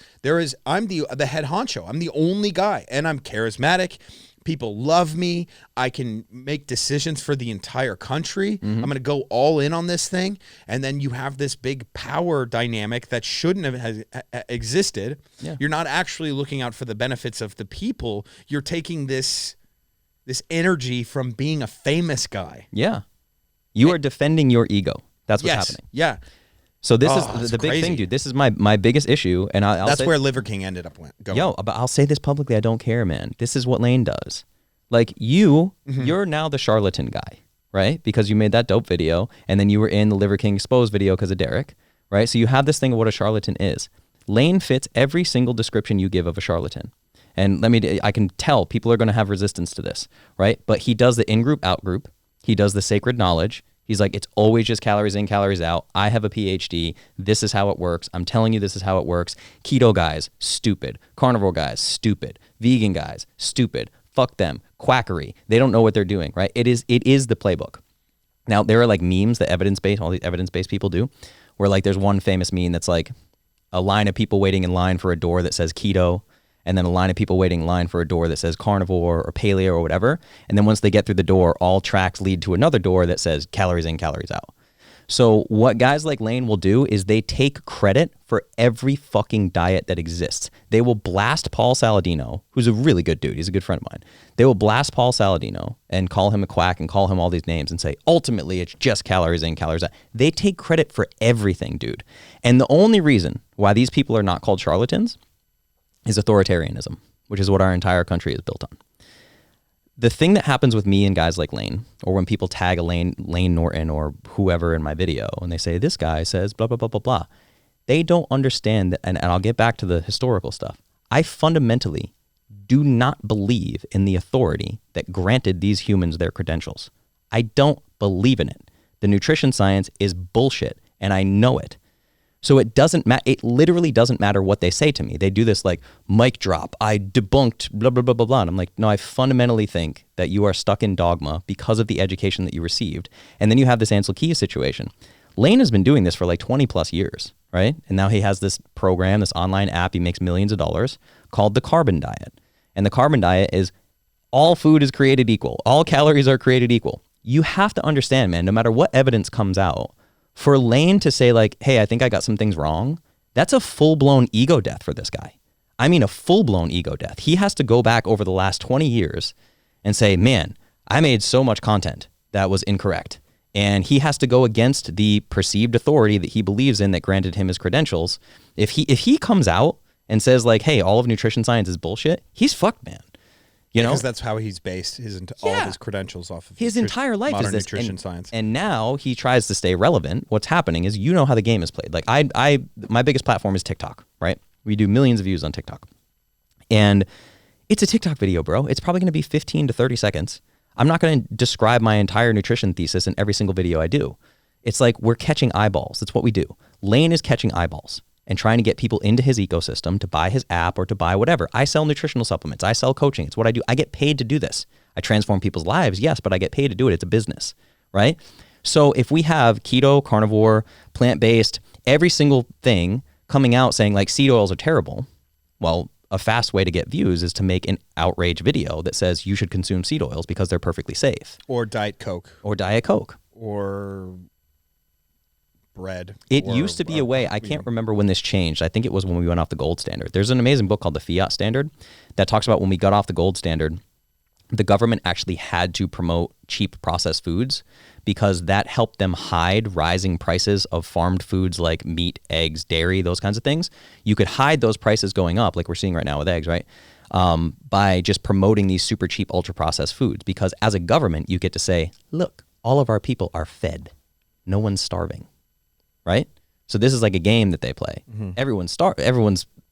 Speaker 1: I'm the head honcho. I'm the only guy, and I'm charismatic. People love me. I can make decisions for the entire country. I'm going to go all in on this thing. And then you have this big power dynamic that shouldn't have existed.
Speaker 2: Yeah.
Speaker 1: You're not actually looking out for the benefits of the people. You're taking this energy from being a famous guy.
Speaker 2: Yeah. You are defending your ego. That's what's happening.
Speaker 1: Yeah.
Speaker 2: So this is the big thing, dude. This is my biggest issue, and
Speaker 1: that's where Liver King ended up going.
Speaker 2: But I'll say this publicly. I don't care, man. This is what Lane does. Like you're now the charlatan guy, right? Because you made that dope video, and then you were in the Liver King exposed video because of Derek, right? So you have this thing of what a charlatan is. Lane fits every single description you give of a charlatan. And I can tell people are going to have resistance to this, right? But he does the in-group, out-group. He does the sacred knowledge. He's like, it's always just calories in, calories out. I have a PhD. This is how it works. I'm telling you this is how it works. Keto guys, stupid. Carnivore guys, stupid. Vegan guys, stupid. Fuck them. Quackery. They don't know what they're doing, right? It is the playbook. Now, there are like memes that all these evidence-based people do, where like there's one famous meme that's like a line of people waiting in line for a door that says keto, and then a line of people waiting in line for a door that says carnivore or paleo or whatever. And then once they get through the door, all tracks lead to another door that says calories in, calories out. So what guys like Lane will do is they take credit for every fucking diet that exists. They will blast Paul Saladino, who's a really good dude. He's a good friend of mine. They will blast Paul Saladino and call him a quack and call him all these names and say, ultimately, it's just calories in, calories out. They take credit for everything, dude. And the only reason why these people are not called charlatans is authoritarianism, which is what our entire country is built on. the thing that happens with me and guys like Lane, or when people tag a Lane Norton or whoever in my video, and they say, this guy says blah, blah, blah, blah, blah. They don't understand that, and I'll get back to the historical stuff. I fundamentally do not believe in the authority that granted these humans their credentials. I don't believe in it. The nutrition science is bullshit, and I know it. So it doesn't matter. It literally doesn't matter what they say to me. They do this like mic drop. I debunked blah, blah, blah, blah, blah. And I'm like, no, I fundamentally think that you are stuck in dogma because of the education that you received. And then you have this Ansel Keys situation. Lane has been doing this for like 20 plus years, right? And now he has this program, this online app. He makes millions of dollars called the Carbon Diet. And the Carbon Diet is all food is created equal. All calories are created equal. You have to understand, man, no matter what evidence comes out, for Lane to say like, hey, I think I got some things wrong, that's a full-blown ego death for this guy. I mean, a full-blown ego death. He has to go back over the last 20 years and say, man, I made so much content that was incorrect. And he has to go against the perceived authority that he believes in that granted him his credentials. If he comes out and says like, hey, all of nutrition science is bullshit, he's fucked, man. You know,
Speaker 1: because that's how he's based all of his credentials off of
Speaker 2: his entire life
Speaker 1: modern
Speaker 2: is this
Speaker 1: nutrition science.
Speaker 2: And now he tries to stay relevant. What's happening is, you know how the game is played. Like my biggest platform is TikTok, right? We do millions of views on TikTok, and it's a TikTok video, bro. It's probably going to be 15 to 30 seconds. I'm not going to describe my entire nutrition thesis in every single video I do. It's like we're catching eyeballs. That's what we do. Lane is catching eyeballs and trying to get people into his ecosystem to buy his app or to buy whatever. I sell nutritional supplements. I sell coaching. It's what I do. I get paid to do this. I transform people's lives, yes, but I get paid to do it. It's a business, right? So if we have keto, carnivore, plant-based, every single thing coming out saying like seed oils are terrible, well, a fast way to get views is to make an outrage video that says you should consume seed oils because they're perfectly safe.
Speaker 1: Or Diet Coke.
Speaker 2: Or Diet Coke.
Speaker 1: Or bread.
Speaker 2: It used to be a way. I can't remember when this changed. I think it was when we went off the gold standard. There's an amazing book called The Fiat Standard that talks about when we got off the gold standard, the government actually had to promote cheap processed foods because that helped them hide rising prices of farmed foods like meat, eggs, dairy, those kinds of things. You could hide those prices going up like we're seeing right now with eggs, right? By just promoting these super cheap ultra processed foods, because as a government, you get to say, look, all of our people are fed. No one's starving. Right? So this is like a game that they play. Mm-hmm. Everyone's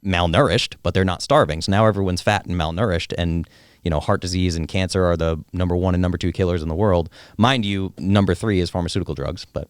Speaker 2: malnourished, but they're not starving. So now everyone's fat and malnourished, and you know, heart disease and cancer are the number 1 and number 2 killers in the world. Mind you, number 3 is pharmaceutical drugs. But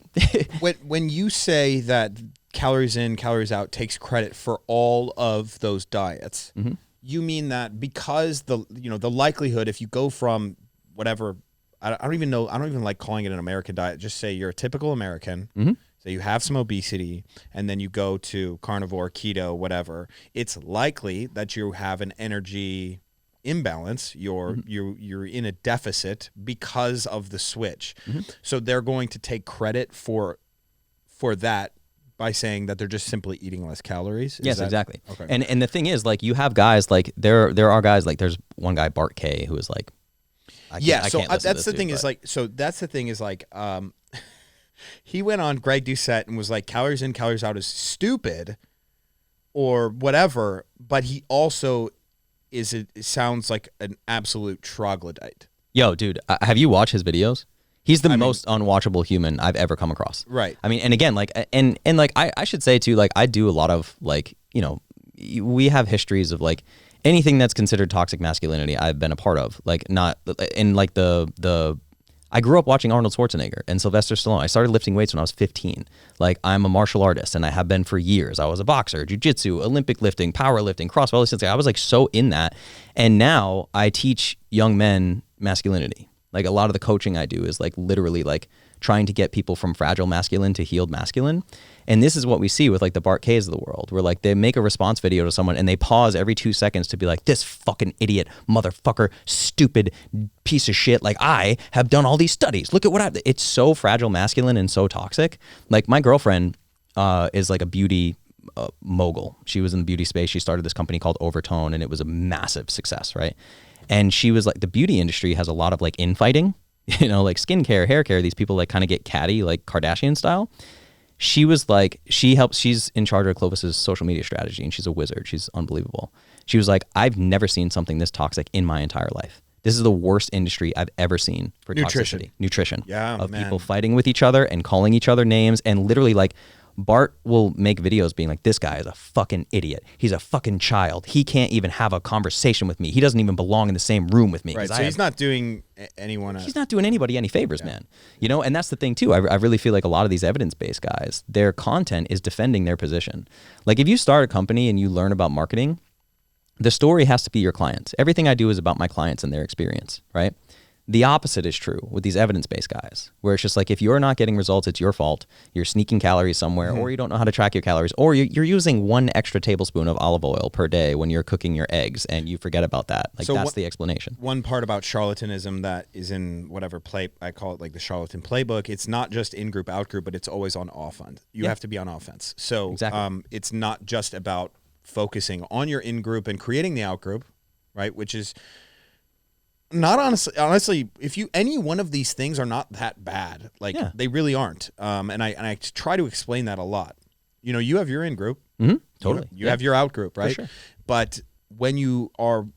Speaker 1: when you say that calories in, calories out takes credit for all of those diets, mm-hmm. you mean that because the likelihood, if you go from whatever, I don't even like calling it an American diet. Just say you're a typical American. Mm-hmm. So you have some obesity, and then you go to carnivore, keto, whatever. It's likely that you have an energy imbalance. You're in a deficit because of the switch. Mm-hmm. So they're going to take credit for that by saying that they're just simply eating less calories.
Speaker 2: Yes, exactly.
Speaker 1: Okay.
Speaker 2: And the thing is, like, you have guys like there are guys like there's one guy, Bart K, who is like,
Speaker 1: that's the thing is like he went on Greg Doucette and was like, calories in, calories out is stupid or whatever, but he also it sounds like an absolute troglodyte.
Speaker 2: Yo, dude, have you watched his videos? He's the most unwatchable human I've ever come across.
Speaker 1: Right.
Speaker 2: I mean, and again, like, and like, I should say too, like, I do a lot of like, you know, we have histories of like anything that's considered toxic masculinity I've been a part of, like not in like I grew up watching Arnold Schwarzenegger and Sylvester Stallone. I started lifting weights when I was 15. Like, I'm a martial artist, and I have been for years. I was a boxer, jiu-jitsu, Olympic lifting, powerlifting, CrossFit, all these things. I was like so in that. And now I teach young men masculinity. Like, a lot of the coaching I do is like literally like trying to get people from fragile masculine to healed masculine. And this is what we see with like the Bart K's of the world, where like they make a response video to someone and they pause every 2 seconds to be like, this fucking idiot, motherfucker, stupid piece of shit. Like, I have done all these studies. Look at what it's so fragile masculine and so toxic. Like, my girlfriend is like a beauty mogul. She was in the beauty space. She started this company called Overtone, and it was a massive success, right? And she was like, the beauty industry has a lot of like infighting, you know, like skincare, hair care. These people like kind of get catty, like Kardashian style. She was like, she's in charge of Clovis's social media strategy, and she's a wizard. She's unbelievable. She was like, I've never seen something this toxic in my entire life. This is the worst industry I've ever seen for
Speaker 1: Nutrition.
Speaker 2: toxicity. Nutrition.
Speaker 1: Yeah,
Speaker 2: of
Speaker 1: man.
Speaker 2: people fighting with each other and calling each other names, and literally like Bart will make videos being like, this guy is a fucking idiot. He's a fucking child. He can't even have a conversation with me. He doesn't even belong in the same room with me.
Speaker 1: Right. So he's not doing anyone.
Speaker 2: He's not doing anybody any favors, man. You know, and that's the thing too. I really feel like a lot of these evidence-based guys, their content is defending their position. Like if you start a company and you learn about marketing, the story has to be your clients. Everything I do is about my clients and their experience, right? The opposite is true with these evidence-based guys, where it's just like, if you're not getting results, it's your fault. You're sneaking calories somewhere, or you don't know how to track your calories, or you're using 1 extra tablespoon of olive oil per day when you're cooking your eggs, and you forget about that. Like, so that's the explanation.
Speaker 1: One part about charlatanism that is in whatever play, I call it like the charlatan playbook, it's not just in-group, out-group, but it's always on offense. You have to be on offense. So it's not just about focusing on your in-group and creating the out-group, right, which is... Not honestly, if you any one of these things are not that bad, like they really aren't. And I try to explain that a lot. You know, you have your in group,
Speaker 2: totally.
Speaker 1: You have your out group, right?
Speaker 2: For sure.
Speaker 1: But when you are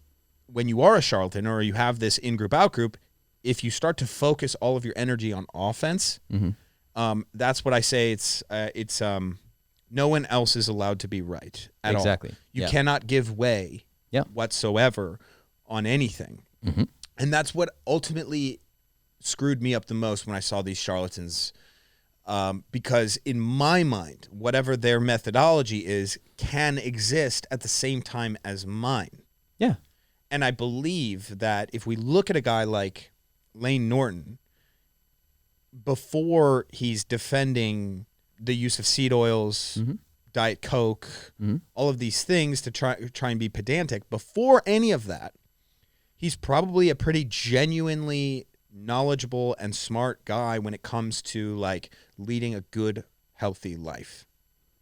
Speaker 1: a charlatan or you have this in group out group, if you start to focus all of your energy on offense, that's what I say. It's no one else is allowed to be right at all.
Speaker 2: Exactly.
Speaker 1: You cannot give way whatsoever on anything. And that's what ultimately screwed me up the most when I saw these charlatans, because in my mind, whatever their methodology is can exist at the same time as mine.
Speaker 2: Yeah.
Speaker 1: And I believe that if we look at a guy like Lane Norton, before he's defending the use of seed oils, Diet Coke, all of these things to try and be pedantic, before any of that, he's probably a pretty genuinely knowledgeable and smart guy when it comes to like leading a good, healthy life.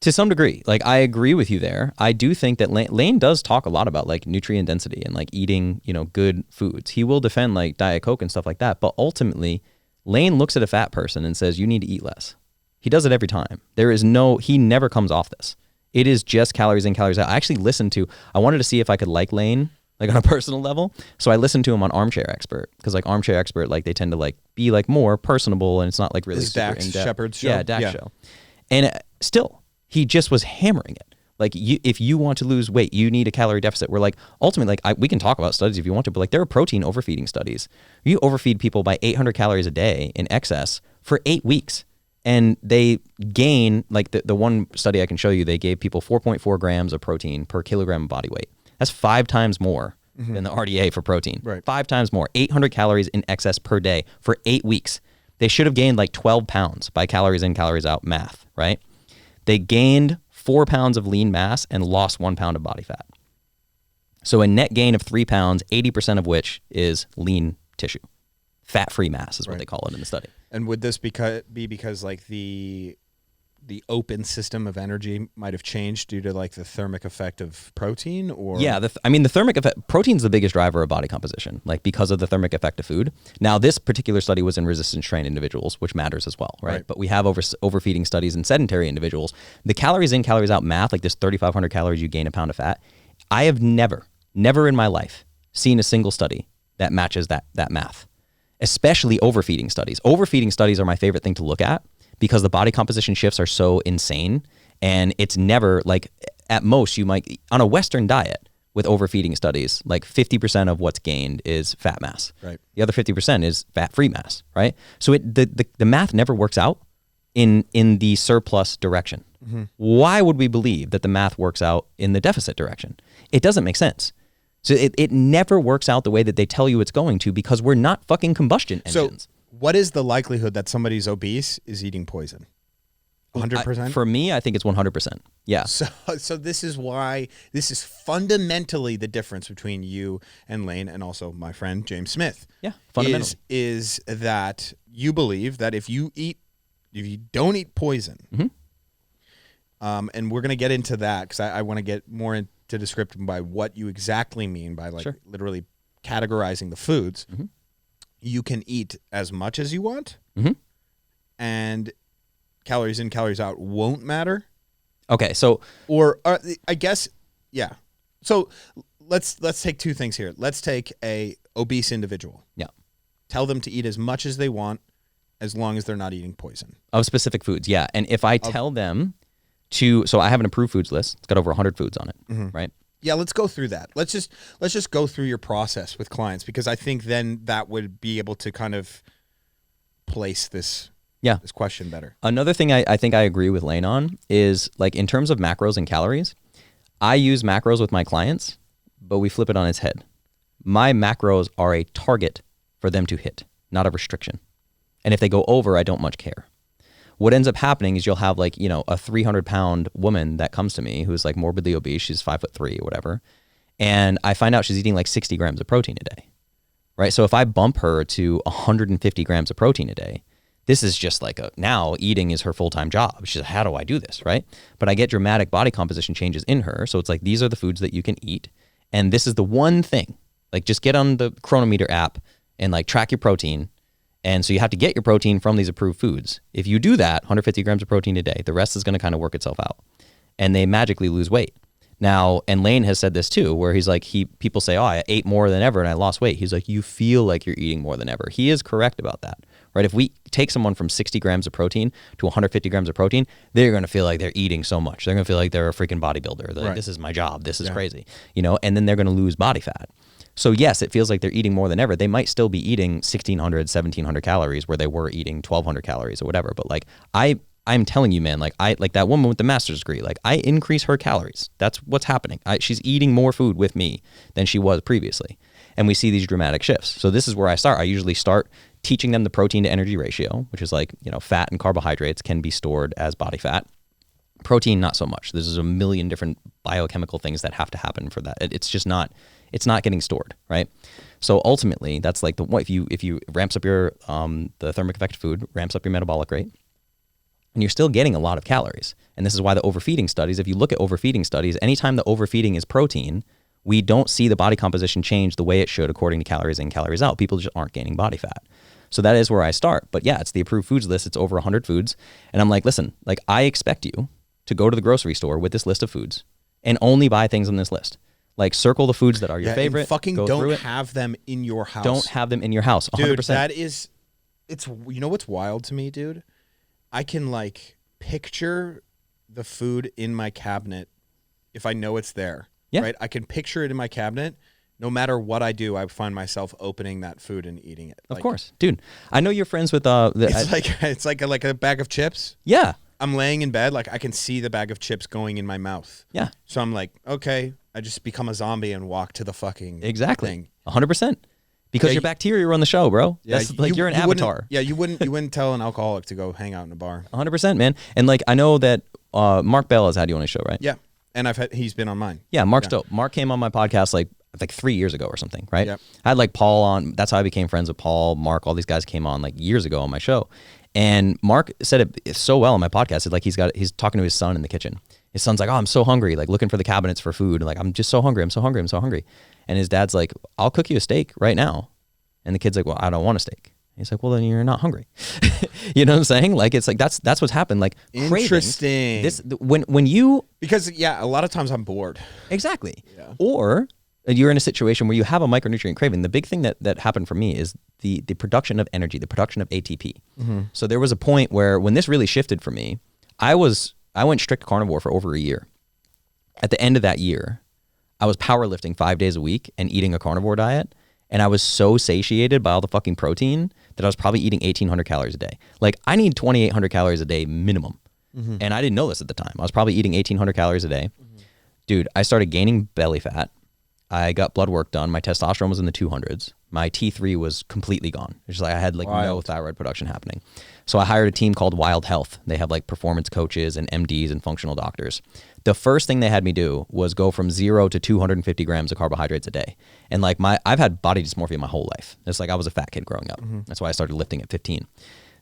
Speaker 2: To some degree, like I agree with you there. I do think that Lane does talk a lot about like nutrient density and like eating, you know, good foods. He will defend like Diet Coke and stuff like that. But ultimately, Lane looks at a fat person and says, you need to eat less. He does it every time. He never comes off this. It is just calories in, calories out. I actually I wanted to see if I could like Lane, like on a personal level. So I listened to him on Armchair Expert, because like Armchair Expert, like they tend to like be like more personable, and it's not like really super
Speaker 1: Dax
Speaker 2: in-depth.
Speaker 1: Shepard's show.
Speaker 2: Yeah, Dax show. And still, he just was hammering it. Like if you want to lose weight, you need a calorie deficit. We're like, ultimately, like we can talk about studies if you want to, but like there are protein overfeeding studies. You overfeed people by 800 calories a day in excess for 8 weeks. And they gain, like the one study I can show you, they gave people 4.4 grams of protein per kilogram of body weight. That's 5 times more than the RDA for protein.
Speaker 1: Right.
Speaker 2: 5 times more, 800 calories in excess per day for 8 weeks. They should have gained like 12 pounds by calories in, calories out math, right? They gained 4 pounds of lean mass and lost 1 pound of body fat. So a net gain of 3 pounds, 80% of which is lean tissue. Fat-free mass is what they call it in the study.
Speaker 1: And would this be because like the open system of energy might have changed due to like the thermic effect of protein? Or
Speaker 2: the thermic effect, protein's the biggest driver of body composition, like because of the thermic effect of food. Now, this particular study was in resistance trained individuals, which matters as well, right? But we have overfeeding studies in sedentary individuals. The calories in, calories out math, like this 3,500 calories, you gain a pound of fat. I have never in my life seen a single study that matches that math, especially overfeeding studies. Overfeeding studies are my favorite thing to look at, because the body composition shifts are so insane, and it's never like, at most you might, on a Western diet with overfeeding studies, like 50% of what's gained is fat mass.
Speaker 1: Right.
Speaker 2: The other 50% is fat-free mass, right? So the math never works out in the surplus direction. Why would we believe that the math works out in the deficit direction? It doesn't make sense. So it never works out the way that they tell you it's going to, because we're not fucking combustion engines.
Speaker 1: So what is the likelihood that somebody's obese is eating poison? 100%?
Speaker 2: For me, I think it's 100%. Yeah.
Speaker 1: So this is why, this is fundamentally the difference between you and Lane, and also my friend James Smith.
Speaker 2: Yeah, fundamentally.
Speaker 1: Is that you believe that if you don't eat poison, and we're going to get into that, because I want to get more into descriptive by what you exactly mean by like literally categorizing the foods. You can eat as much as you want, and calories in, calories out won't matter.
Speaker 2: Okay, so
Speaker 1: I guess, yeah. So let's take two things here. Let's take a obese individual.
Speaker 2: Yeah.
Speaker 1: Tell them to eat as much as they want as long as they're not eating poison.
Speaker 2: Of specific foods, yeah. And if I tell them to, so I have an approved foods list. It's got over 100 foods on it, right?
Speaker 1: Yeah, let's go through that. Let's just go through your process with clients, because I think then that would be able to kind of place this question better.
Speaker 2: Another thing I think I agree with Lane on is, like, in terms of macros and calories, I use macros with my clients, but we flip it on its head. My macros are a target for them to hit, not a restriction. And if they go over, I don't much care. What ends up happening is you'll have, like, you know, a 300-pound woman that comes to me who's like morbidly obese. She's 5'3" or whatever. And I find out she's eating like 60 grams of protein a day, right? So if I bump her to 150 grams of protein a day, this is just like now eating is her full-time job. She's like, how do I do this, right? But I get dramatic body composition changes in her. So it's like, these are the foods that you can eat. And this is the one thing, like, just get on the Chronometer app and like track your protein. And so you have to get your protein from these approved foods. If you do that, 150 grams of protein a day, the rest is going to kind of work itself out. And they magically lose weight. Now, and Lane has said this too, where he's like, people say, oh, I ate more than ever and I lost weight. He's like, you feel like you're eating more than ever. He is correct about that, right? If we take someone from 60 grams of protein to 150 grams of protein, they're going to feel like they're eating so much. They're going to feel like they're a freaking bodybuilder. They're like, this is my job. This is crazy, you know, and then they're going to lose body fat. So yes, it feels like they're eating more than ever. They might still be eating 1,600, 1,700 calories where they were eating 1,200 calories or whatever. But like, I'm telling you, man, like that woman with the master's degree, like, I increase her calories. That's what's happening. She's eating more food with me than she was previously. And we see these dramatic shifts. So this is where I start. I usually start teaching them the protein to energy ratio, which is like, you know, fat and carbohydrates can be stored as body fat. Protein, not so much. There's a million different biochemical things that have to happen for that. It's just not, it's not getting stored, right? So ultimately, that's like if you ramps up your the thermic effect of food, ramps up your metabolic rate, and you're still getting a lot of calories. And this is why the overfeeding studies, if you look at overfeeding studies, anytime the overfeeding is protein, we don't see the body composition change the way it should according to calories in, calories out. People just aren't gaining body fat. So that is where I start. But yeah, it's the approved foods list. It's over 100 foods. And I'm like, listen, like, I expect you to go to the grocery store with this list of foods and only buy things on this list. Like, circle the foods that are your favorite.
Speaker 1: And fucking don't have them in your house.
Speaker 2: Don't have them in your house. 100%.
Speaker 1: Dude, that is, it's, you know what's wild to me, dude? I can like picture the food in my cabinet if I know it's there. Yeah. Right? I can picture it in my cabinet. No matter what I do, I find myself opening that food and eating it.
Speaker 2: Of course, dude. I know you're friends with
Speaker 1: it's like a bag of chips.
Speaker 2: Yeah.
Speaker 1: I'm laying in bed, like, I can see the bag of chips going in my mouth.
Speaker 2: Yeah.
Speaker 1: So I'm like, okay, I just become a zombie and walk to the fucking thing.
Speaker 2: 100%. Because your bacteria run the show, bro.
Speaker 1: Yeah,
Speaker 2: that's like you're an avatar.
Speaker 1: Yeah, you wouldn't tell an alcoholic to go hang out in a bar.
Speaker 2: 100%, man. And like, I know that Mark Bell has had you on his show, right?
Speaker 1: Yeah. And he's been on mine.
Speaker 2: Yeah, Mark's dope. Mark came on my podcast like 3 years ago or something, right?
Speaker 1: Yep.
Speaker 2: I had like Paul on. That's how I became friends with Paul, Mark. All these guys came on like years ago on my show. And Mark said it so well on my podcast. It's like he's talking to his son in the kitchen. His son's like, oh, I'm so hungry, like looking for the cabinets for food. And like, I'm just so hungry. I'm so hungry. I'm so hungry. And his dad's like, I'll cook you a steak right now. And the kid's like, well, I don't want a steak. He's like, well, then you're not hungry. You know what I'm saying? Like, it's like, that's what's happened. Like,
Speaker 1: interesting.
Speaker 2: When you,
Speaker 1: because yeah, a lot of times I'm bored.
Speaker 2: Exactly.
Speaker 1: Yeah.
Speaker 2: Or you're in a situation where you have a micronutrient craving. The big thing that happened for me is the production of energy, the production of ATP. Mm-hmm. So there was a point where when this really shifted for me, I went strict carnivore for over a year. At the end of that year, I was powerlifting 5 days a week and eating a carnivore diet. And I was so satiated by all the fucking protein that I was probably eating 1,800 calories a day. Like, I need 2,800 calories a day minimum. Mm-hmm. And I didn't know this at the time. I was probably eating 1,800 calories a day. Mm-hmm. Dude, I started gaining belly fat. I got blood work done. My testosterone was in the 200s. My T3 was completely gone. It's just like I had like no thyroid production happening. So I hired a team called Wild Health. They have like performance coaches and MDs and functional doctors. The first thing they had me do was go from 0 to 250 grams of carbohydrates a day. And like I've had body dysmorphia my whole life. It's like I was a fat kid growing up. Mm-hmm. That's why I started lifting at 15.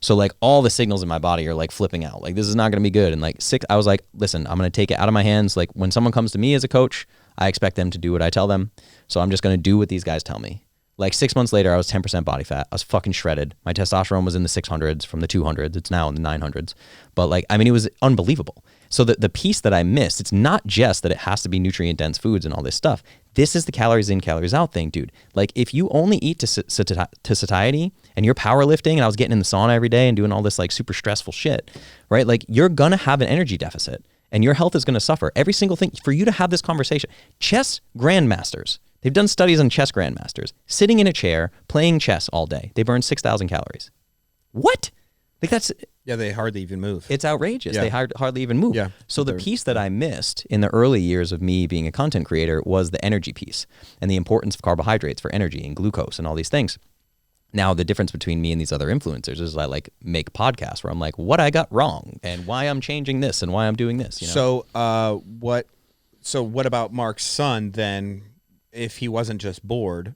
Speaker 2: So like all the signals in my body are like flipping out. Like, this is not going to be good. And like I was like, listen, I'm going to take it out of my hands. Like, when someone comes to me as a coach, I expect them to do what I tell them. So I'm just going to do what these guys tell me. Like 6 months later, I was 10% body fat. I was fucking shredded. My testosterone was in the 600s from the 200s. It's now in the 900s. But like, I mean, it was unbelievable. So the piece that I missed, it's not just that it has to be nutrient dense foods and all this stuff. This is the calories in, calories out thing, dude. Like if you only eat to satiety and you're powerlifting, and I was getting in the sauna every day and doing all this like super stressful shit, right? Like you're going to have an energy deficit and your health is going to suffer. Every single thing for you to have this conversation. Chess grandmasters, they've done studies on chess grandmasters sitting in a chair playing chess all day. They burn 6,000 calories. What? Like that's...
Speaker 1: Yeah, they hardly even move.
Speaker 2: It's outrageous.
Speaker 1: Yeah.
Speaker 2: They hardly even move.
Speaker 1: Yeah.
Speaker 2: So the piece that I missed in the early years of me being a content creator was the energy piece and the importance of carbohydrates for energy and glucose and all these things. Now, the difference between me and these other influencers is I like make podcasts where I'm like, what I got wrong and why I'm changing this and why I'm doing this. You know?
Speaker 1: So what about Mark's son then? If he wasn't just bored,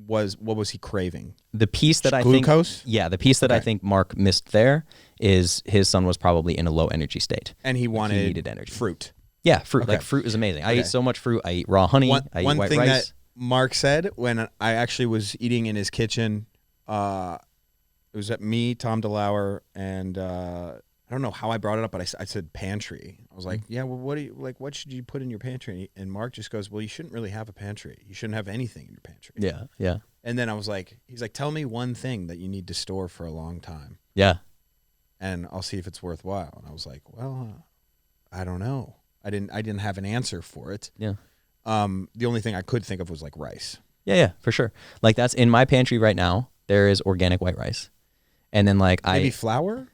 Speaker 1: what was he craving?
Speaker 2: The piece that
Speaker 1: Glucose?
Speaker 2: The piece that I think Mark missed there is his son was probably in a low energy state.
Speaker 1: And he
Speaker 2: needed energy.
Speaker 1: Fruit.
Speaker 2: Yeah, fruit.
Speaker 1: Okay.
Speaker 2: Like fruit is amazing. I eat so much fruit. I eat raw honey. I eat white rice.
Speaker 1: One thing that Mark said when I actually was eating in his kitchen, it was at me, Tom DeLauer, and I don't know how I brought it up, but I said pantry. I was like, yeah, well, what should you put in your pantry? And Mark just goes, well, you shouldn't really have a pantry. You shouldn't have anything in your pantry.
Speaker 2: Yeah, yeah.
Speaker 1: And then I was like, he's like, tell me one thing that you need to store for a long time.
Speaker 2: Yeah.
Speaker 1: And I'll see if it's worthwhile. And I was like, well, I don't know. I didn't have an answer for it.
Speaker 2: Yeah.
Speaker 1: The only thing I could think of was like rice.
Speaker 2: Yeah, for sure. Like that's in my pantry right now. There is organic white rice. And then like
Speaker 1: Maybe flour?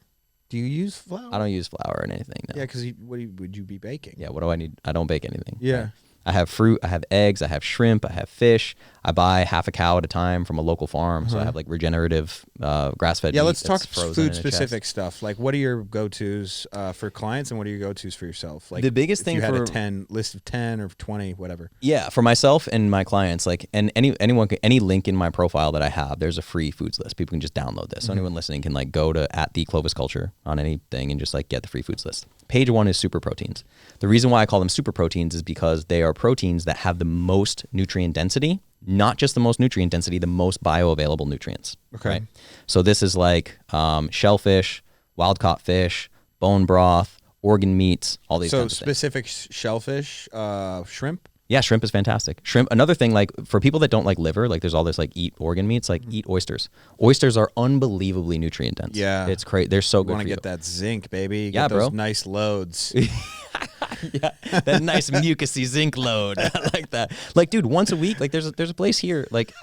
Speaker 1: Do you use flour?
Speaker 2: I don't use flour in anything. No.
Speaker 1: Yeah, because would you be baking?
Speaker 2: Yeah, what do I need? I don't bake anything.
Speaker 1: Yeah.
Speaker 2: Right? I have fruit, I have eggs, I have shrimp, I have fish. I buy half a cow at a time from a local farm. So I have like regenerative grass-fed meat.
Speaker 1: Yeah, let's talk
Speaker 2: food
Speaker 1: specific stuff. Like what are your go-tos for clients and what are your go-tos for yourself? Like
Speaker 2: the biggest thing
Speaker 1: you had
Speaker 2: for
Speaker 1: a list of 10 or 20, whatever.
Speaker 2: Yeah, for myself and my clients, like, and anyone, any link in my profile that I have, there's a free foods list. People can just download this. So anyone listening can like go to @the_Clovis_culture on anything and just like get the free foods list. Page 1 is super proteins. The reason why I call them super proteins is because they are proteins that have the most nutrient density, not just the most nutrient density, the most bioavailable nutrients.
Speaker 1: Okay.
Speaker 2: Right? So this is like shellfish, wild-caught fish, bone broth, organ meats, all these kinds of things.
Speaker 1: So specific shellfish, shrimp?
Speaker 2: Yeah, shrimp is fantastic. Shrimp, another thing, like for people that don't like liver, like there's all this like eat organ meats, like eat oysters. Oysters are unbelievably nutrient dense.
Speaker 1: Yeah.
Speaker 2: It's great. They're so good for you.
Speaker 1: Want to get that zinc, baby.
Speaker 2: Yeah,
Speaker 1: get those
Speaker 2: bro.
Speaker 1: nice loads.
Speaker 2: Yeah, that nice mucousy zinc load. I like that. Like, dude, once a week, like there's a place here, like,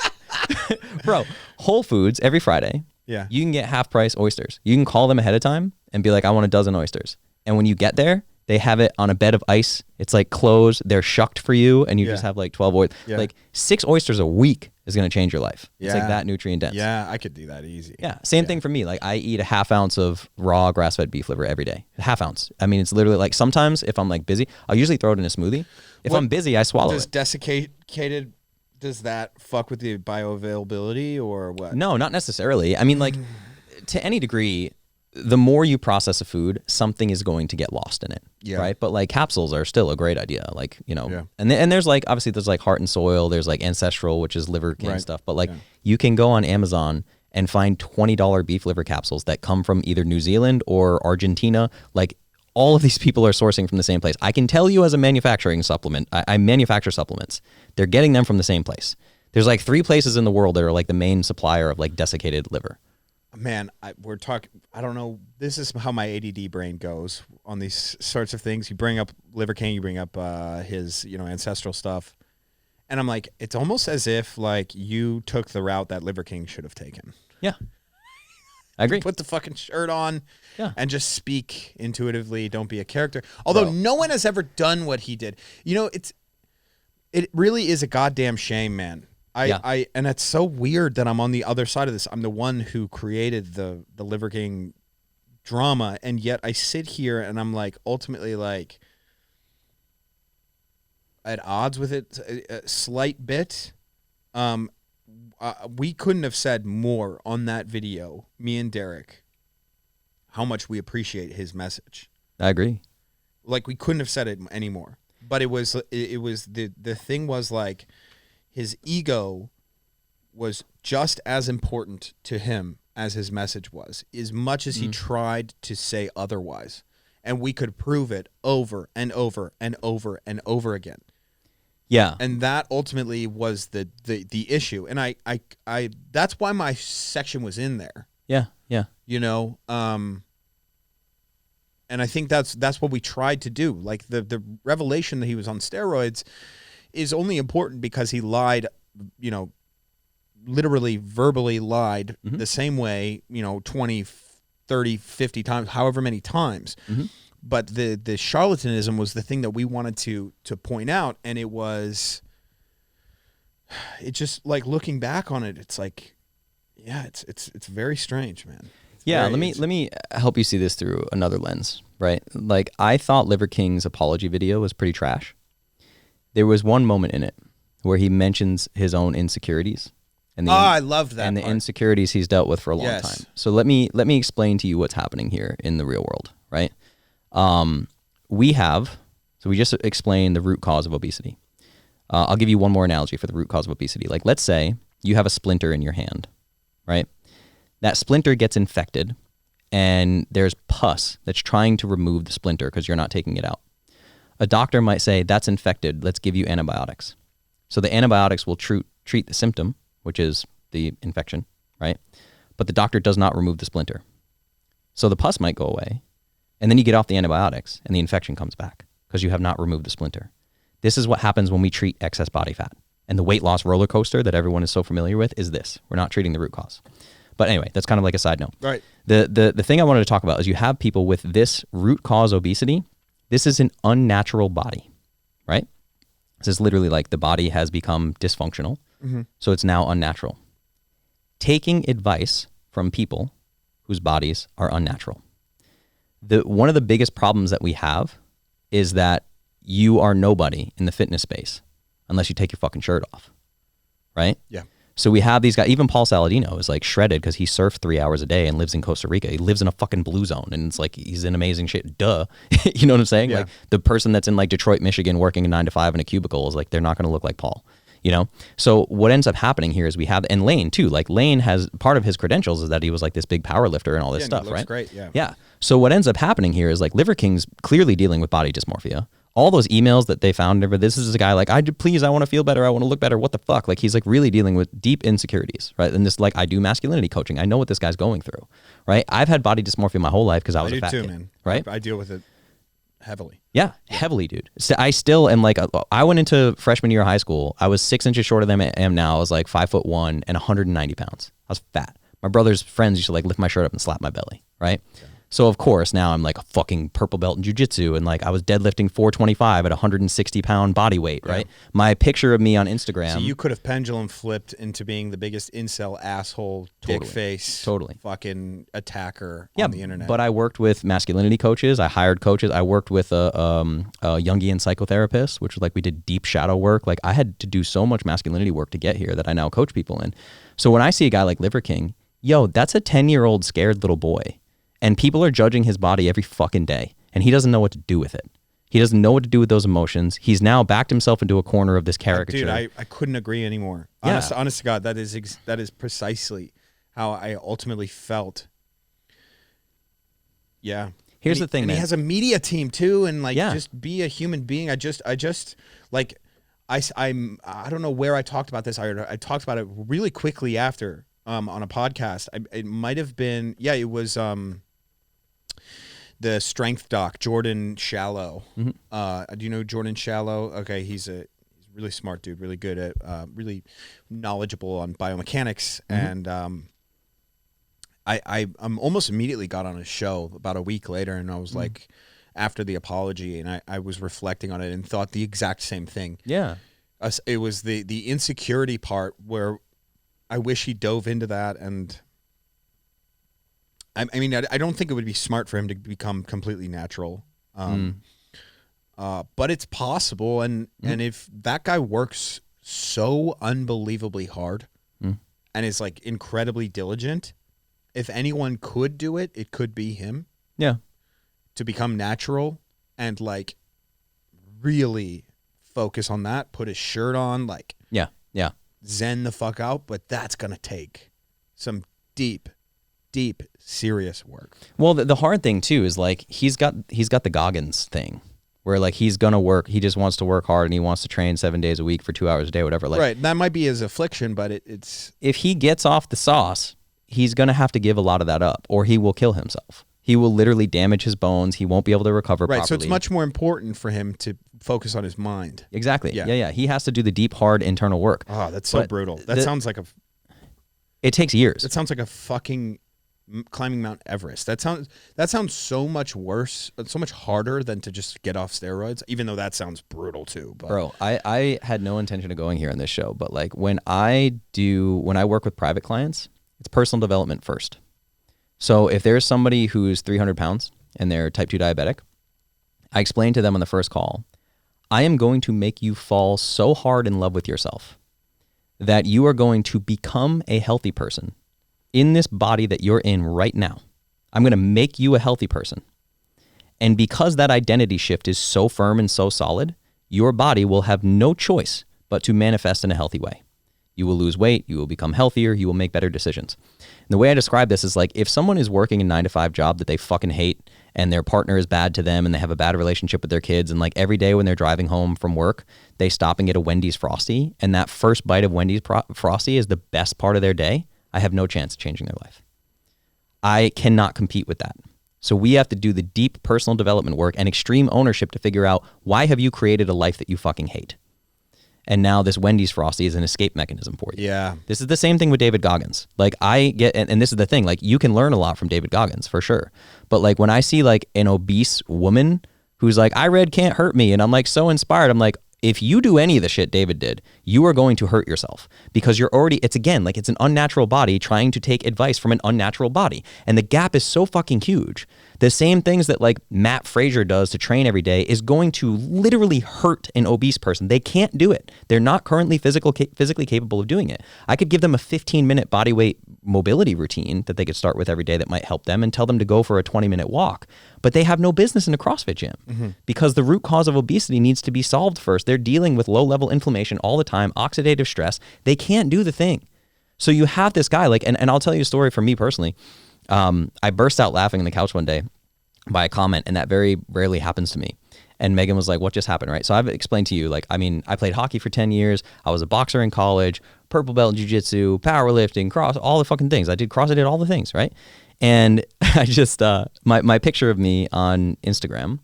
Speaker 2: bro, Whole Foods every Friday.
Speaker 1: Yeah.
Speaker 2: You can get half price oysters. You can call them ahead of time and be like, I want a dozen oysters. And when you get there, they have it on a bed of ice. It's like closed. They're shucked for you, and you just have like 12 oysters.
Speaker 1: Yeah.
Speaker 2: Like 6 oysters a week is going to change your life. It's like
Speaker 1: Yeah.
Speaker 2: that nutrient dense.
Speaker 1: Yeah, I could do that easy.
Speaker 2: Yeah. Same thing for me. Like I eat a half ounce of raw grass-fed beef liver every day. A half ounce. I mean, it's literally like sometimes if I'm like busy, I'll usually throw it in a smoothie. If I'm busy, I swallow
Speaker 1: Does
Speaker 2: it.
Speaker 1: desiccated, does that fuck with the bioavailability or what?
Speaker 2: No, not necessarily. I mean, like to any degree, the more you process a food, something is going to get lost in it.
Speaker 1: Yeah.
Speaker 2: Right. But like capsules are still a great idea. Like, you know,
Speaker 1: Yeah.
Speaker 2: and there's like, obviously there's like Heart and Soil, there's like Ancestral, which is liver king
Speaker 1: Right.
Speaker 2: stuff. But like you can go on Amazon and find $20 beef liver capsules that come from either New Zealand or Argentina. Like all of these people are sourcing from the same place. I can tell you as a manufacturing supplement, I manufacture supplements. They're getting them from the same place. There's like 3 places in the world that are like the main supplier of like desiccated liver.
Speaker 1: Man, we're talking, I don't know, this is how my ADD brain goes on these sorts of things. You bring up Liver King, you bring up his, Ancestral stuff. And I'm like, it's almost as if like you took the route that Liver King should have taken.
Speaker 2: Yeah. I agree.
Speaker 1: Put the fucking shirt on and just speak intuitively. Don't be a character. Although no one has ever done what he did. It really is a goddamn shame, man. And it's so weird that I'm on the other side of this. I'm the one who created the Liver King drama, and yet I sit here and I'm like ultimately like at odds with it a slight bit. We couldn't have said more on that video, me and Derek, how much we appreciate his message.
Speaker 2: I agree.
Speaker 1: Like we couldn't have said it anymore. But it was the thing was like his ego was just as important to him as his message was, as much as he tried to say otherwise. and we could prove it over and over and over and over again.
Speaker 2: Yeah.
Speaker 1: And that ultimately was the issue. And I that's why my section was in there.
Speaker 2: Yeah. Yeah.
Speaker 1: You know, and I think that's what we tried to do. Like the revelation that he was on steroids is only important because he lied, you know, literally verbally lied the same way, you know, 20, 30, 50 times, however many times. But the charlatanism was the thing that we wanted to point out, and it just like looking back on it, it's like, yeah, it's very strange, man.
Speaker 2: Yeah, let me help you see this through another lens, right? Like, I thought Liver King's apology video was pretty trash. There was one moment in it where he mentions his own insecurities. And
Speaker 1: I loved that
Speaker 2: and
Speaker 1: part.
Speaker 2: the insecurities he's dealt with for a long
Speaker 1: Yes.
Speaker 2: time. So let me explain to you what's happening here in the real world, right? We just explained the root cause of obesity. I'll give you one more analogy for the root cause of obesity. Like, let's say you have a splinter in your hand, right? That splinter gets infected, and there's pus that's trying to remove the splinter because you're not taking it out. A doctor might say, that's infected, let's give you antibiotics. So the antibiotics will treat the symptom, which is the infection, right? But the doctor does not remove the splinter. So the pus might go away, and then you get off the antibiotics, and the infection comes back because you have not removed the splinter. This is what happens when we treat excess body fat. And the weight loss roller coaster that everyone is so familiar with is this. We're not treating the root cause. But anyway, that's kind of like a side note.
Speaker 1: Right.
Speaker 2: The thing I wanted to talk about is you have people with this root cause obesity. This is an unnatural body, right? This is literally like the body has become dysfunctional, so it's now unnatural. Taking advice from people whose bodies are unnatural. One of the biggest problems that we have is that you are nobody in the fitness space unless you take your fucking shirt off, right?
Speaker 1: Yeah.
Speaker 2: So we have these guys, even Paul Saladino is like shredded because he surfed 3 hours a day and lives in Costa Rica. He lives in a fucking blue zone, and it's like he's in amazing shape. Duh. You know what I'm saying?
Speaker 1: Yeah.
Speaker 2: Like, the person that's in like Detroit, Michigan working a 9 to 5 in a cubicle is like, they're not going to look like Paul, you know? So what ends up happening here is we have, and Lane too, like Lane has, part of his credentials is that he was like this big power lifter and all this
Speaker 1: Yeah, and
Speaker 2: stuff,
Speaker 1: he looks
Speaker 2: right?
Speaker 1: great, yeah.
Speaker 2: Yeah. So what ends up happening here is like Liver King's clearly dealing with body dysmorphia. All those emails that they found, this is a guy like, I want to feel better. I want to look better. What the fuck? Like, he's like really dealing with deep insecurities, right? And this, like, I do masculinity coaching. I know what this guy's going through, right? I've had body dysmorphia my whole life because I was a fat kid,
Speaker 1: man.
Speaker 2: right?
Speaker 1: I deal with it heavily.
Speaker 2: Yeah, heavily, dude. So I still am like, I went into freshman year of high school. I was 6 inches shorter than I am now. I was like 5'1" and 190 pounds. I was fat. My brother's friends used to like lift my shirt up and slap my belly, right? Yeah. So of course now I'm like a fucking purple belt in jiu-jitsu, and like I was deadlifting 425 at 160 pound body weight, right? Yeah. My picture of me on Instagram.
Speaker 1: So you could have pendulum flipped into being the biggest incel asshole, dick face, fucking attacker on the internet.
Speaker 2: But I worked with masculinity coaches. I hired coaches. I worked with a Jungian psychotherapist, which was like, we did deep shadow work. Like, I had to do so much masculinity work to get here that I now coach people in. So when I see a guy like Liver King, yo, that's a 10-year-old scared little boy. And people are judging his body every fucking day, and he doesn't know what to do with it. He doesn't know what to do with those emotions. He's now backed himself into a corner of this caricature.
Speaker 1: Dude, I couldn't agree anymore.
Speaker 2: Yeah.
Speaker 1: Honest to God, that is precisely how I ultimately felt. Yeah.
Speaker 2: Here's the thing,
Speaker 1: and
Speaker 2: man.
Speaker 1: He has a media team too, and like, just be a human being. I just like, I don't know where I talked about this. I talked about it really quickly after on a podcast. It might have been, it was the strength doc, Jordan Shallow. Mm-hmm. Do you know Jordan Shallow? Okay, he's a really smart dude, really good at, really knowledgeable on biomechanics, and I'm almost immediately got on his show about a week later, and I was like, after the apology, and I was reflecting on it and thought the exact same thing.
Speaker 2: Yeah,
Speaker 1: it was the insecurity part where I wish he dove into that, and I mean, I don't think it would be smart for him to become completely natural, but it's possible, and if that guy works so unbelievably hard and is like incredibly diligent, if anyone could do it, it could be him.
Speaker 2: Yeah,
Speaker 1: to become natural and like really focus on that, put his shirt on, like zen the fuck out, but that's gonna take some deep deep, serious work.
Speaker 2: Well, the hard thing too is like he's got the Goggins thing, where like he's gonna work. He just wants to work hard and he wants to train 7 days a week for 2 hours a day, whatever. Like,
Speaker 1: right. That might be his affliction, but it's
Speaker 2: if he gets off the sauce, he's gonna have to give a lot of that up, or he will kill himself. He will literally damage his bones. He won't be able to recover properly.
Speaker 1: Right. So it's much more important for him to focus on his mind.
Speaker 2: Exactly. Yeah. He has to do the deep, hard internal work.
Speaker 1: Oh, that's so brutal. That sounds like
Speaker 2: it takes years.
Speaker 1: It sounds like a fucking climbing Mount Everest. That sounds so much worse, so much harder than to just get off steroids, even though that sounds brutal too. But.
Speaker 2: Bro, I had no intention of going here on this show, but like when I work with private clients, it's personal development first. So if there's somebody who's 300 pounds and they're type 2 diabetic, I explain to them on the first call, I am going to make you fall so hard in love with yourself that you are going to become a healthy person in this body that you're in right now. I'm going to make you a healthy person. And because that identity shift is so firm and so solid, your body will have no choice but to manifest in a healthy way. You will lose weight, you will become healthier, you will make better decisions. And the way I describe this is like if someone is working a 9-to-5 job that they fucking hate and their partner is bad to them and they have a bad relationship with their kids, and like every day when they're driving home from work, they stop and get a Wendy's Frosty, and that first bite of Wendy's Frosty is the best part of their day, I have no chance of changing their life. I cannot compete with that. So we have to do the deep personal development work and extreme ownership to figure out, why have you created a life that you fucking hate? And now this Wendy's Frosty is an escape mechanism for you.
Speaker 1: Yeah.
Speaker 2: This is the same thing with David Goggins. Like I get, and this is the thing, like you can learn a lot from David Goggins for sure. But like when I see like an obese woman who's like, I read Can't Hurt Me, and I'm like so inspired, I'm like, if you do any of the shit David did, you are going to hurt yourself because you're already, it's again, like it's an unnatural body trying to take advice from an unnatural body. And the gap is so fucking huge. The same things that like Matt Frazier does to train every day is going to literally hurt an obese person. They can't do it. They're not currently physically capable of doing it. I could give them a 15-minute body weight mobility routine that they could start with every day that might help them and tell them to go for a 20-minute walk. But they have no business in a CrossFit gym because the root cause of obesity needs to be solved first. They're dealing with low-level inflammation all the time, oxidative stress. They can't do the thing. So you have this guy, like, and I'll tell you a story from me personally. I burst out laughing on the couch one day by a comment, and that very rarely happens to me. And Megan was like, what just happened, right? So I've explained to you, like, I mean, I played hockey for 10 years. I was a boxer in college, purple belt in jiu-jitsu, powerlifting, all the fucking things. I did all the things, right? And I just, my picture of me on Instagram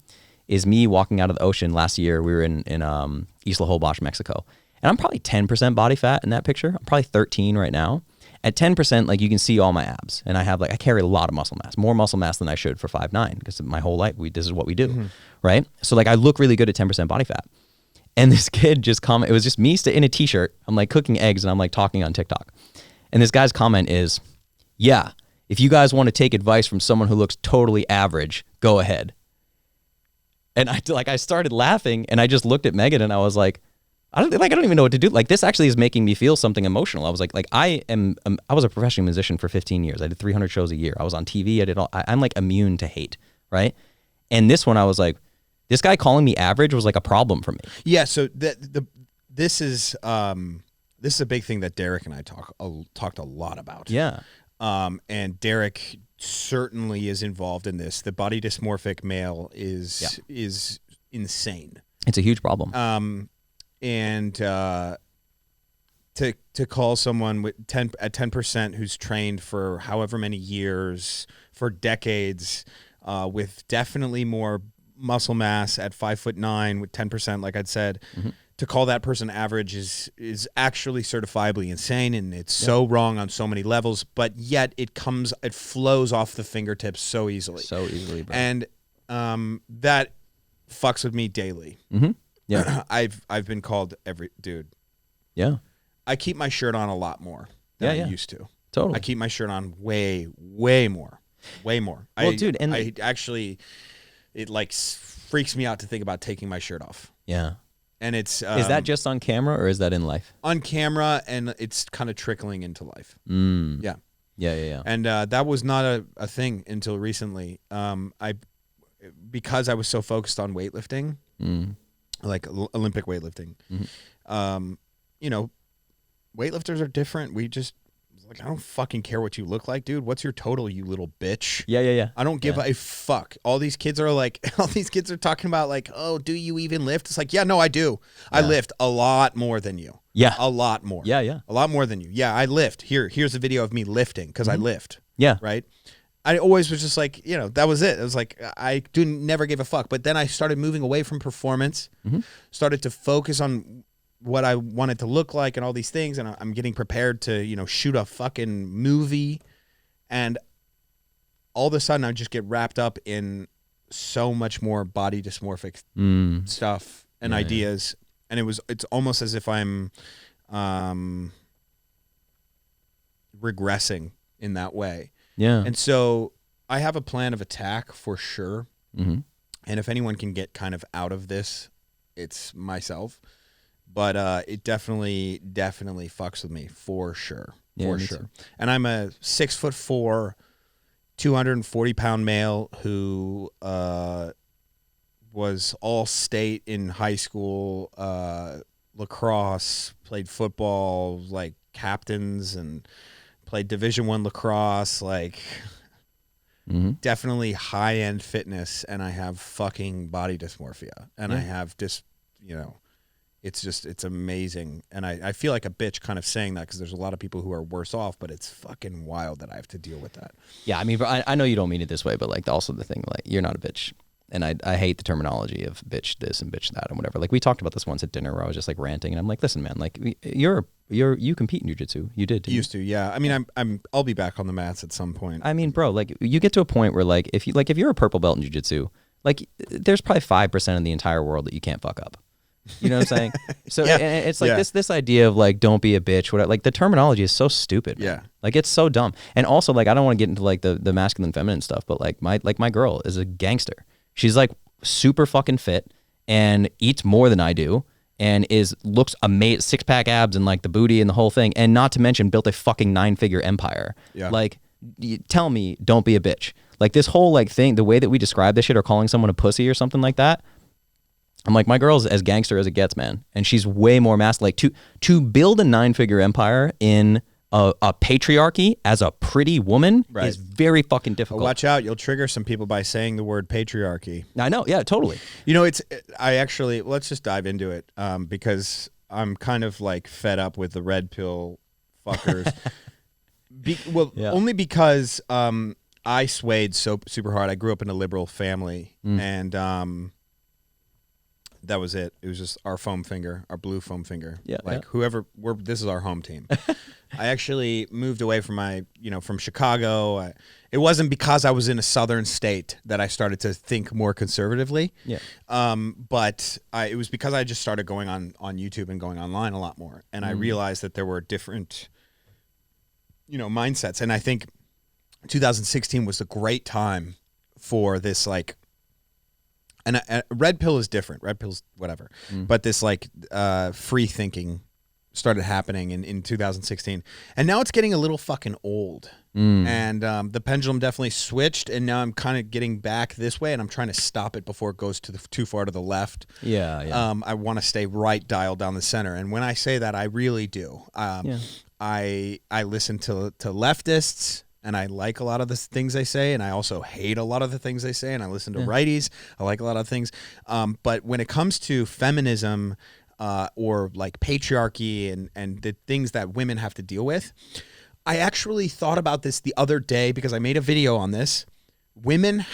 Speaker 2: is me walking out of the ocean last year. We were in Isla Holbox, Mexico. And I'm probably 10% body fat in that picture. I'm probably 13 right now. At 10%, like you can see all my abs. And I carry a lot of muscle mass, more muscle mass than I should for 5'9", because my whole life, this is what we do, right? So like I look really good at 10% body fat. And this kid just it was just me in a t-shirt. I'm like cooking eggs and I'm like talking on TikTok. And this guy's comment is, yeah, if you guys want to take advice from someone who looks totally average, go ahead. And I started laughing and I just looked at Megan and I was like, I don't even know what to do. Like this actually is making me feel something emotional. I was like I was a professional musician for 15 years. I did 300 shows a year. I was on TV. I did all. I'm like immune to hate, right? And this one, I was like, this guy calling me average was like a problem for me.
Speaker 1: Yeah. So this is a big thing that Derek and I talked a lot about.
Speaker 2: Yeah.
Speaker 1: And Derek certainly is involved in this. The body dysmorphic male is insane.
Speaker 2: It's a huge problem.
Speaker 1: And to call someone at 10% who's trained for however many years, for decades, with definitely more muscle mass at 5'9" with 10%, like I'd said, to call that person average is actually certifiably insane, and it's so wrong on so many levels. But yet it flows off the fingertips so easily, bro. And that fucks with me daily.
Speaker 2: Yeah,
Speaker 1: I've been called dude.
Speaker 2: Yeah,
Speaker 1: I keep my shirt on a lot more than I used to.
Speaker 2: Totally,
Speaker 1: I keep my shirt on way more.
Speaker 2: Well, dude, and
Speaker 1: I actually, it like freaks me out to think about taking my shirt off.
Speaker 2: Yeah,
Speaker 1: and it's
Speaker 2: is that just on camera or is that in life?
Speaker 1: On camera, and it's kind of trickling into life. Yeah.
Speaker 2: And
Speaker 1: that was not a thing until recently. Because I was so focused on weightlifting. Like Olympic weightlifting. You know, weightlifters are different. We just like, I don't fucking care what you look like, dude. What's your total, you little bitch?
Speaker 2: Yeah.
Speaker 1: I don't give a fuck. All these kids are talking about like, oh, do you even lift? It's like, yeah, no, I do. I lift a lot more than you.
Speaker 2: Yeah.
Speaker 1: A lot more.
Speaker 2: Yeah.
Speaker 1: A lot more than you. Yeah, I lift. Here's a video of me lifting because I lift.
Speaker 2: Yeah.
Speaker 1: Right? I always was just like, that was it. It was like, I never gave a fuck. But then I started moving away from performance, started to focus on what I wanted to look like and all these things. And I'm getting prepared to, shoot a fucking movie. And all of a sudden I just get wrapped up in so much more body dysmorphic stuff and ideas. And it's almost as if I'm regressing in that way.
Speaker 2: Yeah.
Speaker 1: And so I have a plan of attack for sure.
Speaker 2: Mm-hmm.
Speaker 1: And if anyone can get kind of out of this, it's myself. But it definitely fucks with me for sure. For sure. Too. And I'm a 6'4", 240-pound male who was all state in high school, lacrosse, played football, like captains, and played Division I lacrosse, like definitely high-end fitness, and I have fucking body dysmorphia. And I have just, it's amazing. And I feel like a bitch kind of saying that because there's a lot of people who are worse off, but it's fucking wild that I have to deal with that.
Speaker 2: Yeah, I mean, I know you don't mean it this way, but like also the thing, like you're not a bitch. And I hate the terminology of bitch this and bitch that and whatever. Like we talked about this once at dinner where I was just like ranting and I'm like, listen, man, like you compete in jiu-jitsu. You did.
Speaker 1: Used to, yeah. I mean, I'll be back on the mats at some point.
Speaker 2: I mean, bro, like you get to a point where like if you're a purple belt in jiu-jitsu, like there's probably 5% of the entire world that you can't fuck up. You know what I'm saying? So it's like this idea of like don't be a bitch. Whatever. Like the terminology is so stupid. Man.
Speaker 1: Yeah.
Speaker 2: Like it's so dumb. And also like I don't want to get into like the masculine feminine stuff, but like my girl is a gangster. She's like super fucking fit and eats more than I do and looks amazing, 6-pack abs and like the booty and the whole thing, and not to mention built a fucking 9-figure empire. Yeah. Like, tell me, don't be a bitch. Like this whole like thing, the way that we describe this shit or calling someone a pussy or something like that. I'm like, my girl's as gangster as it gets, man, and she's way more masculine. Like to build a 9-figure empire in a patriarchy as a pretty woman is very fucking difficult.
Speaker 1: Well, watch out. You'll trigger some people by saying the word patriarchy.
Speaker 2: I know. Yeah, totally.
Speaker 1: Let's just dive into it because I'm kind of like fed up with the red pill fuckers. Only because I swayed so super hard. I grew up in a liberal family and that was it. It was just our foam finger, our blue foam finger. Yeah. Like this is our home team. I actually moved away from from Chicago. It wasn't because I was in a southern state that I started to think more conservatively. Yeah. But it was because I just started going on YouTube and going online a lot more. And I realized that there were different, mindsets. And I think 2016 was a great time for this, like, and red pill is different. Red pill's whatever. But this like free thinking started happening in 2016. And now it's getting a little fucking old. And the pendulum definitely switched, and now I'm kind of getting back this way, and I'm trying to stop it before it goes too far to the left. Yeah. I want to stay right dialed down the center. And when I say that, I really do. I listen to leftists, and I like a lot of the things they say, and I also hate a lot of the things they say, and I listen to righties. I like a lot of things. But when it comes to feminism or like patriarchy and the things that women have to deal with, I actually thought about this the other day because I made a video on this. Women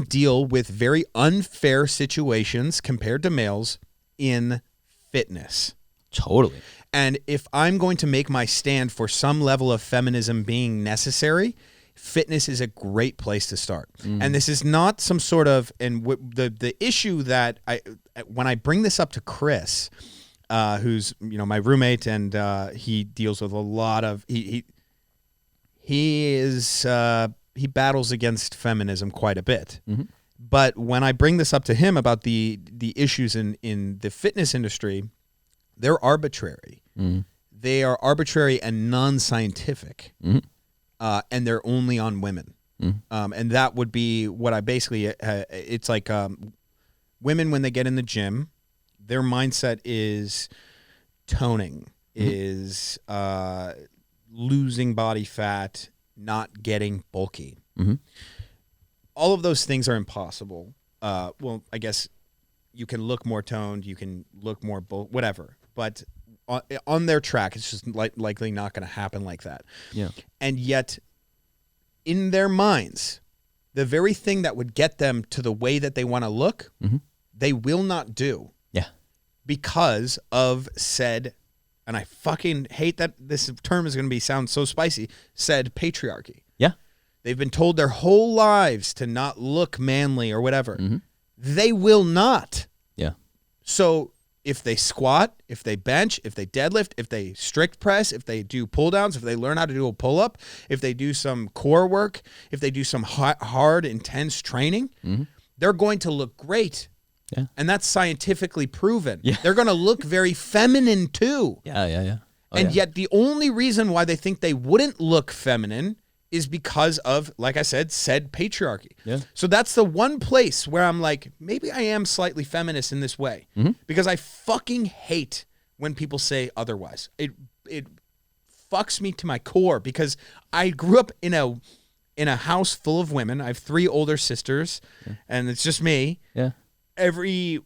Speaker 1: deal with very unfair situations compared to males in fitness.
Speaker 2: Totally.
Speaker 1: And if I'm going to make my stand for some level of feminism being necessary, fitness is a great place to start. And this is not some sort of, and the issue that when I bring this up to Chris, who's my roommate, and he deals with a lot of he battles against feminism quite a bit. But when I bring this up to him about the issues in the fitness industry, they're arbitrary. They are arbitrary and non-scientific, and they're only on women. And that would be what I basically. It's like women when they get in the gym, their mindset is toning, is losing body fat, not getting bulky.
Speaker 2: Mm-hmm.
Speaker 1: All of those things are impossible. Well, I guess you can look more toned, you can look more whatever, but on their track, it's just likely not going to happen like that.
Speaker 2: Yeah.
Speaker 1: And yet, in their minds, the very thing that would get them to the way that they want to look, they will not do.
Speaker 2: Yeah.
Speaker 1: Because of said, and I fucking hate that this term is going to sound so spicy, said patriarchy.
Speaker 2: Yeah.
Speaker 1: They've been told their whole lives to not look manly or whatever. They will not.
Speaker 2: Yeah.
Speaker 1: So if they squat, if they bench, if they deadlift, if they strict press, if they do pull downs, if they learn how to do a pull up, if they do some core work, if they do some hard, intense training, they're going to look great.
Speaker 2: Yeah.
Speaker 1: And that's scientifically proven.
Speaker 2: Yeah.
Speaker 1: They're going to look very feminine too.
Speaker 2: Yeah. Oh,
Speaker 1: and yet the only reason why they think they wouldn't look feminine is because of, like I said patriarchy.
Speaker 2: Yeah.
Speaker 1: So that's the one place where I'm like, maybe I am slightly feminist in this way, because I fucking hate when people say otherwise. It fucks me to my core, because I grew up in a house full of women. I have 3 older sisters, and it's just me.
Speaker 2: Yeah.
Speaker 1: Every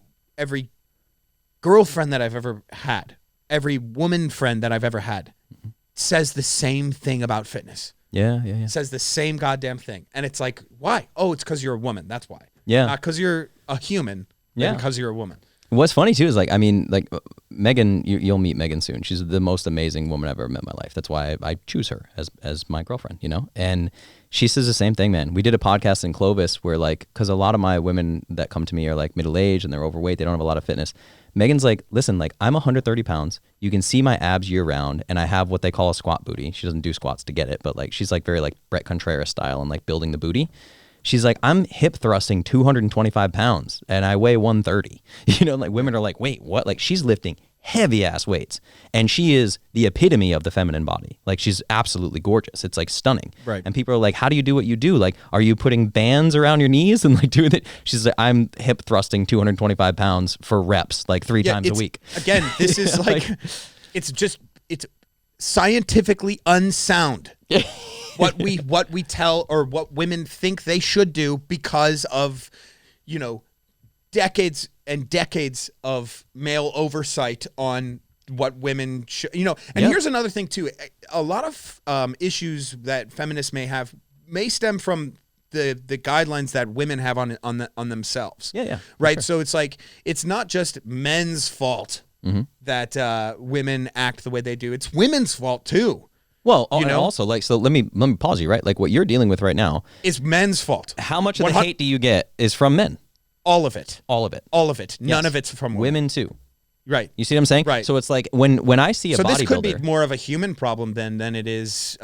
Speaker 1: girlfriend that I've ever had, every woman friend that I've ever had, says the same thing about fitness.
Speaker 2: Yeah.
Speaker 1: Says the same goddamn thing. And it's like, why? Oh, it's because you're a woman. That's why.
Speaker 2: Yeah.
Speaker 1: Not because you're a human.
Speaker 2: Yeah.
Speaker 1: Because you're a woman.
Speaker 2: What's funny too is like, I mean, like Megan, you'll meet Megan soon. She's the most amazing woman I've ever met in my life. That's why I choose her as my girlfriend, you know? And she says the same thing, man. We did a podcast in Clovis where like, cause a lot of my women that come to me are like middle-aged and they're overweight. They don't have a lot of fitness. Megan's like, listen, like I'm 130 pounds. You can see my abs year round. And I have what they call a squat booty. She doesn't do squats to get it, but like, she's like very like Brett Contreras style and like building the booty. She's like, I'm hip thrusting 225 pounds and I weigh 130. You know, like women are like, wait, what? Like she's lifting heavy ass weights and she is the epitome of the feminine body. Like she's absolutely gorgeous. It's like stunning.
Speaker 1: Right.
Speaker 2: And people are like, how do you do what you do? Like, are you putting bands around your knees and like doing it? She's like, I'm hip thrusting 225 pounds for reps, like 3 times a week.
Speaker 1: Again, this is like, it's scientifically unsound. what we tell or what women think they should do because of, you know, decades and decades of male oversight on what women should, you know. And here's another thing too. A lot of issues that feminists may have may stem from the guidelines that women have on themselves.
Speaker 2: Yeah.
Speaker 1: Right.
Speaker 2: Sure.
Speaker 1: So it's like, it's not just men's fault that women act the way they do. It's women's fault too.
Speaker 2: Well,
Speaker 1: you
Speaker 2: and
Speaker 1: know?
Speaker 2: also like, so let me pause you, right? Like what you're dealing with right now
Speaker 1: is men's fault.
Speaker 2: How much of the hate do you get is from men?
Speaker 1: All of it.
Speaker 2: All of it.
Speaker 1: All of it. None
Speaker 2: Yes.
Speaker 1: of it's from
Speaker 2: women too.
Speaker 1: Right.
Speaker 2: You see what I'm saying?
Speaker 1: Right.
Speaker 2: So it's like when I see a bodybuilder.
Speaker 1: So this could be more of a human problem than it is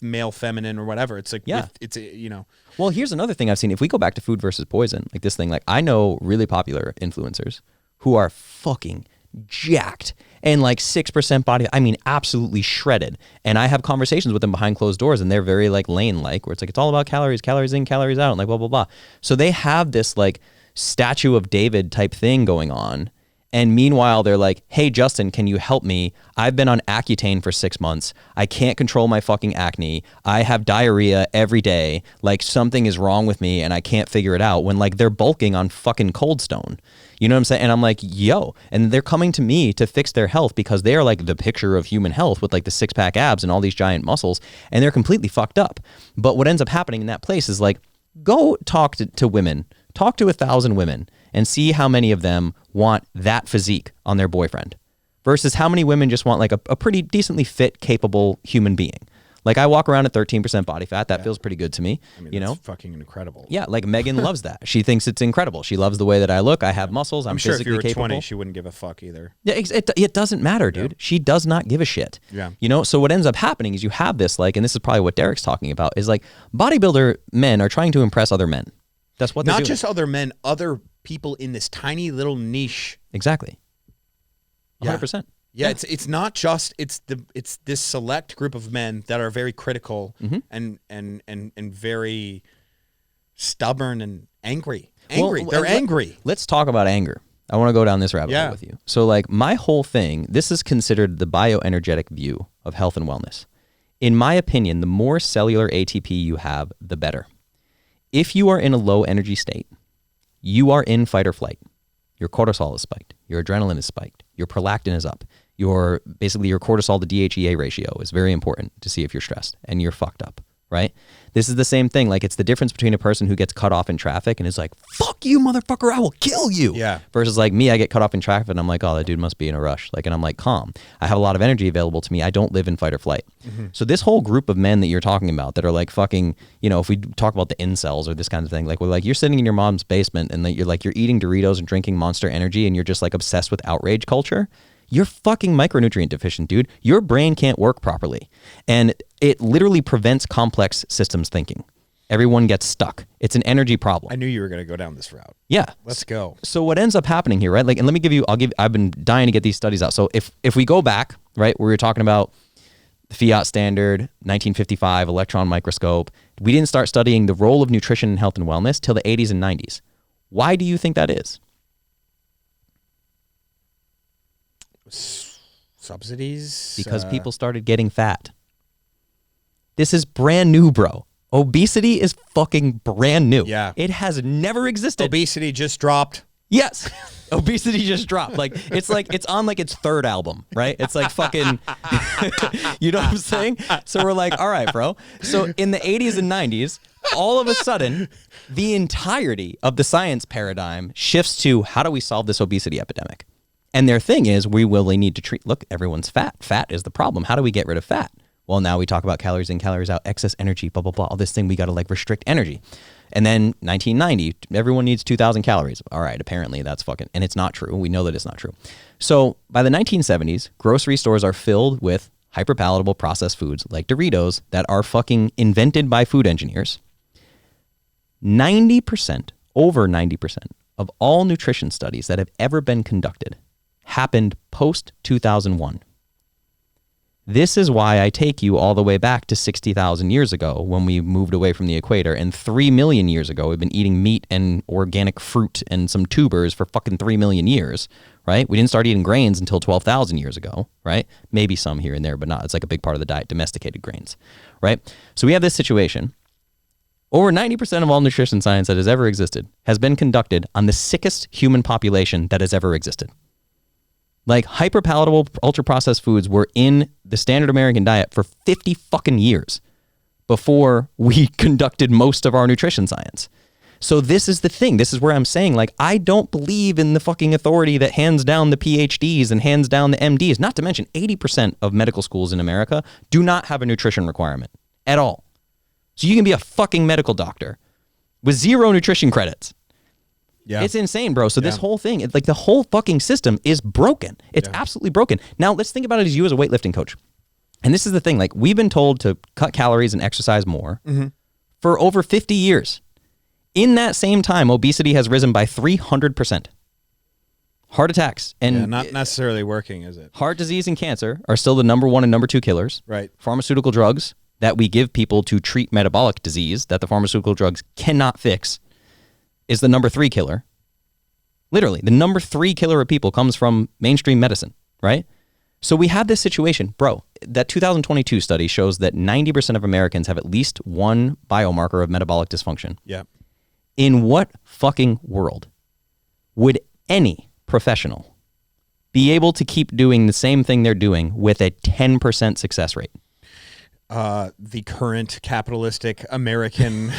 Speaker 1: male, feminine, or whatever. It's like, it's you know.
Speaker 2: Well, here's another thing I've seen. If we go back to food versus poison, like this thing, like I know really popular influencers who are fucking jacked and like 6% body, I mean, absolutely shredded. And I have conversations with them behind closed doors and they're very like Lane-like, where it's like, it's all about calories in, calories out, and like blah, blah, blah. So they have this like statue of David type thing going on. And meanwhile, they're like, hey, Justin, can you help me? I've been on Accutane for 6 months. I can't control my fucking acne. I have diarrhea every day. Like something is wrong with me and I can't figure it out, when like they're bulking on fucking Cold Stone. You know what I'm saying? And I'm like, yo, and they're coming to me to fix their health because they are like the picture of human health with like the 6-pack abs and all these giant muscles, and they're completely fucked up. But what ends up happening in that place is like, go talk to women, talk to 1,000 women and see how many of them want that physique on their boyfriend versus how many women just want like a pretty decently fit, capable human being. Like I walk around at 13% body fat. That feels pretty good to me.
Speaker 1: I mean,
Speaker 2: you know,
Speaker 1: that's fucking incredible.
Speaker 2: Yeah, like Megan loves that. She thinks it's incredible. She loves the way that I look. I have muscles. I'm
Speaker 1: sure if
Speaker 2: physically
Speaker 1: you were
Speaker 2: capable.
Speaker 1: 20, she wouldn't give a fuck either.
Speaker 2: Yeah, it doesn't matter, dude. Yeah. She does not give a shit.
Speaker 1: Yeah.
Speaker 2: You know, so what ends up happening is you have this like, and this is probably what Derek's talking about, is like bodybuilder men are trying to impress other men. That's what they're doing.
Speaker 1: Not just other men, other people in this tiny little niche.
Speaker 2: Exactly.
Speaker 1: 100%. Yeah, it's not just it's this select group of men that are very critical and very stubborn and angry. They're angry.
Speaker 2: Let's talk about anger. I want to go down this rabbit hole with you. So like my whole thing, this is considered the bioenergetic view of health and wellness. In my opinion, the more cellular ATP you have, the better. If you are in a low energy state, you are in fight or flight. Your cortisol is spiked. Your adrenaline is spiked. Your prolactin is up. Your cortisol to DHEA ratio is very important to see if you're stressed, and you're fucked up, right? This is the same thing. Like, it's the difference between a person who gets cut off in traffic and is like, fuck you, motherfucker, I will kill you.
Speaker 1: Yeah.
Speaker 2: Versus like me, I get cut off in traffic and I'm like, oh, that dude must be in a rush. Like, and I'm like, calm. I have a lot of energy available to me. I don't live in fight or flight. So this whole group of men that you're talking about that are like fucking, you know, if we talk about the incels or this kind of thing, like, we're like, you're sitting in your mom's basement and you're eating Doritos and drinking Monster Energy and you're just like obsessed with outrage culture. You're fucking micronutrient deficient, dude. Your brain can't work properly. And it literally prevents complex systems thinking. Everyone gets stuck. It's an energy problem.
Speaker 1: I knew you were going to go down this route.
Speaker 2: Yeah.
Speaker 1: Let's go.
Speaker 2: So what ends up happening here, right? Like, and let me give you, I've been dying to get these studies out. So if we go back, right, where we were talking about the Fiat standard, 1955, electron microscope, we didn't start studying the role of nutrition in health and wellness till the 80s and 90s. Why do you think that is?
Speaker 1: Subsidies?
Speaker 2: Because people started getting fat. This is brand new, bro. Obesity is fucking brand new.
Speaker 1: Yeah.
Speaker 2: It has never existed.
Speaker 1: Obesity just dropped.
Speaker 2: Yes. Obesity just dropped. Like, it's on like its third album, right? It's like fucking, you know what I'm saying? So we're like, all right, bro. So in the 80s and 90s, all of a sudden, the entirety of the science paradigm shifts to how do we solve this obesity epidemic? And their thing is, we really need to treat, look, everyone's fat. Fat is the problem. How do we get rid of fat? Well, now we talk about calories in, calories out, excess energy, blah, blah, blah. All this thing, we got to like restrict energy. And then 1990, everyone needs 2,000 calories. All right, apparently that's fucking, and it's not true. We know that it's not true. So by the 1970s, grocery stores are filled with hyperpalatable processed foods like Doritos that are fucking invented by food engineers. 90%, over 90% of all nutrition studies that have ever been conducted happened post-2001. This is why I take you all the way back to 60,000 years ago when we moved away from the equator, and 3 million years ago we've been eating meat and organic fruit and some tubers for fucking 3 million years, right? We didn't start eating grains until 12,000 years ago, right? Maybe some here and there, but not. It's like a big part of the diet, domesticated grains, right? So we have this situation. Over 90% of all nutrition science that has ever existed has been conducted on the sickest human population that has ever existed. Like, hyperpalatable, ultra-processed foods were in the standard American diet for 50 fucking years before we conducted most of our nutrition science. So this is the thing. This is where I'm saying, like, I don't believe in the fucking authority that hands down the PhDs and hands down the MDs. Not to mention, 80% of medical schools in America do not have a nutrition requirement at all. So you can be a fucking medical doctor with 0 nutrition credits. Yeah. It's insane, bro. So this whole thing, like the whole fucking system is broken. It's absolutely broken. Now, let's think about it as you as a weightlifting coach. And this is the thing, like, we've been told to cut calories and exercise more for over 50 years. In that same time, obesity has risen by 300%. Heart attacks and
Speaker 1: not necessarily working, is it?
Speaker 2: Heart disease and cancer are still the number 1 and number 2 killers.
Speaker 1: Right.
Speaker 2: Pharmaceutical drugs that we give people to treat metabolic disease that the pharmaceutical drugs cannot fix is the number 3 killer. Literally, the number 3 killer of people comes from mainstream medicine, right? So we have this situation, bro. That 2022 study shows that 90% of Americans have at least one biomarker of metabolic dysfunction.
Speaker 1: Yeah.
Speaker 2: In what fucking world would any professional be able to keep doing the same thing they're doing with a 10% success rate?
Speaker 1: The current capitalistic American...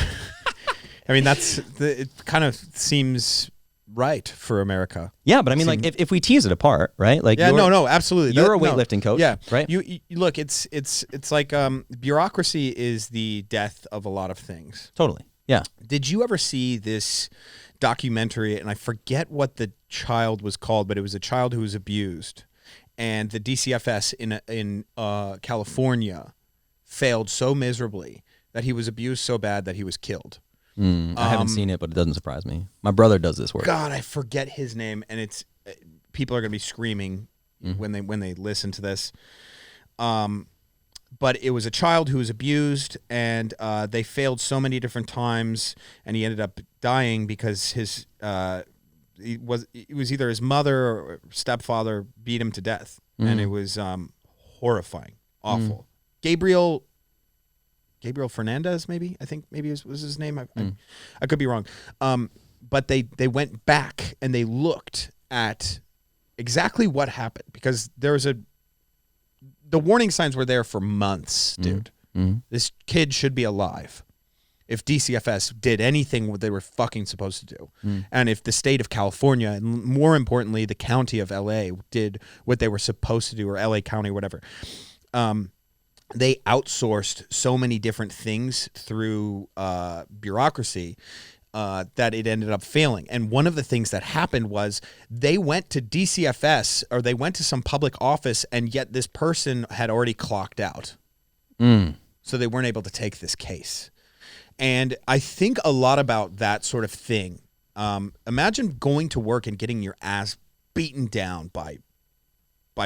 Speaker 1: I mean, it kind of seems right for America.
Speaker 2: Yeah, but I mean, like, if we tease it apart, right? Like,
Speaker 1: yeah, no, absolutely.
Speaker 2: You're a weightlifting coach,
Speaker 1: yeah,
Speaker 2: right?
Speaker 1: You look, it's like bureaucracy is the death of a lot of things.
Speaker 2: Totally. Yeah.
Speaker 1: Did you ever see this documentary? And I forget what the child was called, but it was a child who was abused, and the DCFS in California failed so miserably that he was abused so bad that he was killed.
Speaker 2: I haven't seen it, but it doesn't surprise me. My brother does this work.
Speaker 1: God, I forget his name, and it's people are gonna be screaming when they listen to this. But it was a child who was abused, and they failed so many different times, and he ended up dying because it was either his mother or stepfather beat him to death, and it was horrifying, awful. Gabriel Gabriel Fernandez, maybe. I think maybe was his name. I could be wrong. But they went back and they looked at exactly what happened, because the warning signs were there for months, dude. This kid should be alive if DCFS did anything what they were fucking supposed to do. And if the state of California, and more importantly, the county of LA, did what they were supposed to do, or LA County, whatever, they outsourced so many different things through bureaucracy that it ended up failing. And one of the things that happened was they went to DCFS, or they went to some public office, and yet this person had already clocked out. So they weren't able to take this case. And I think a lot about that sort of thing. Imagine going to work and getting your ass beaten down by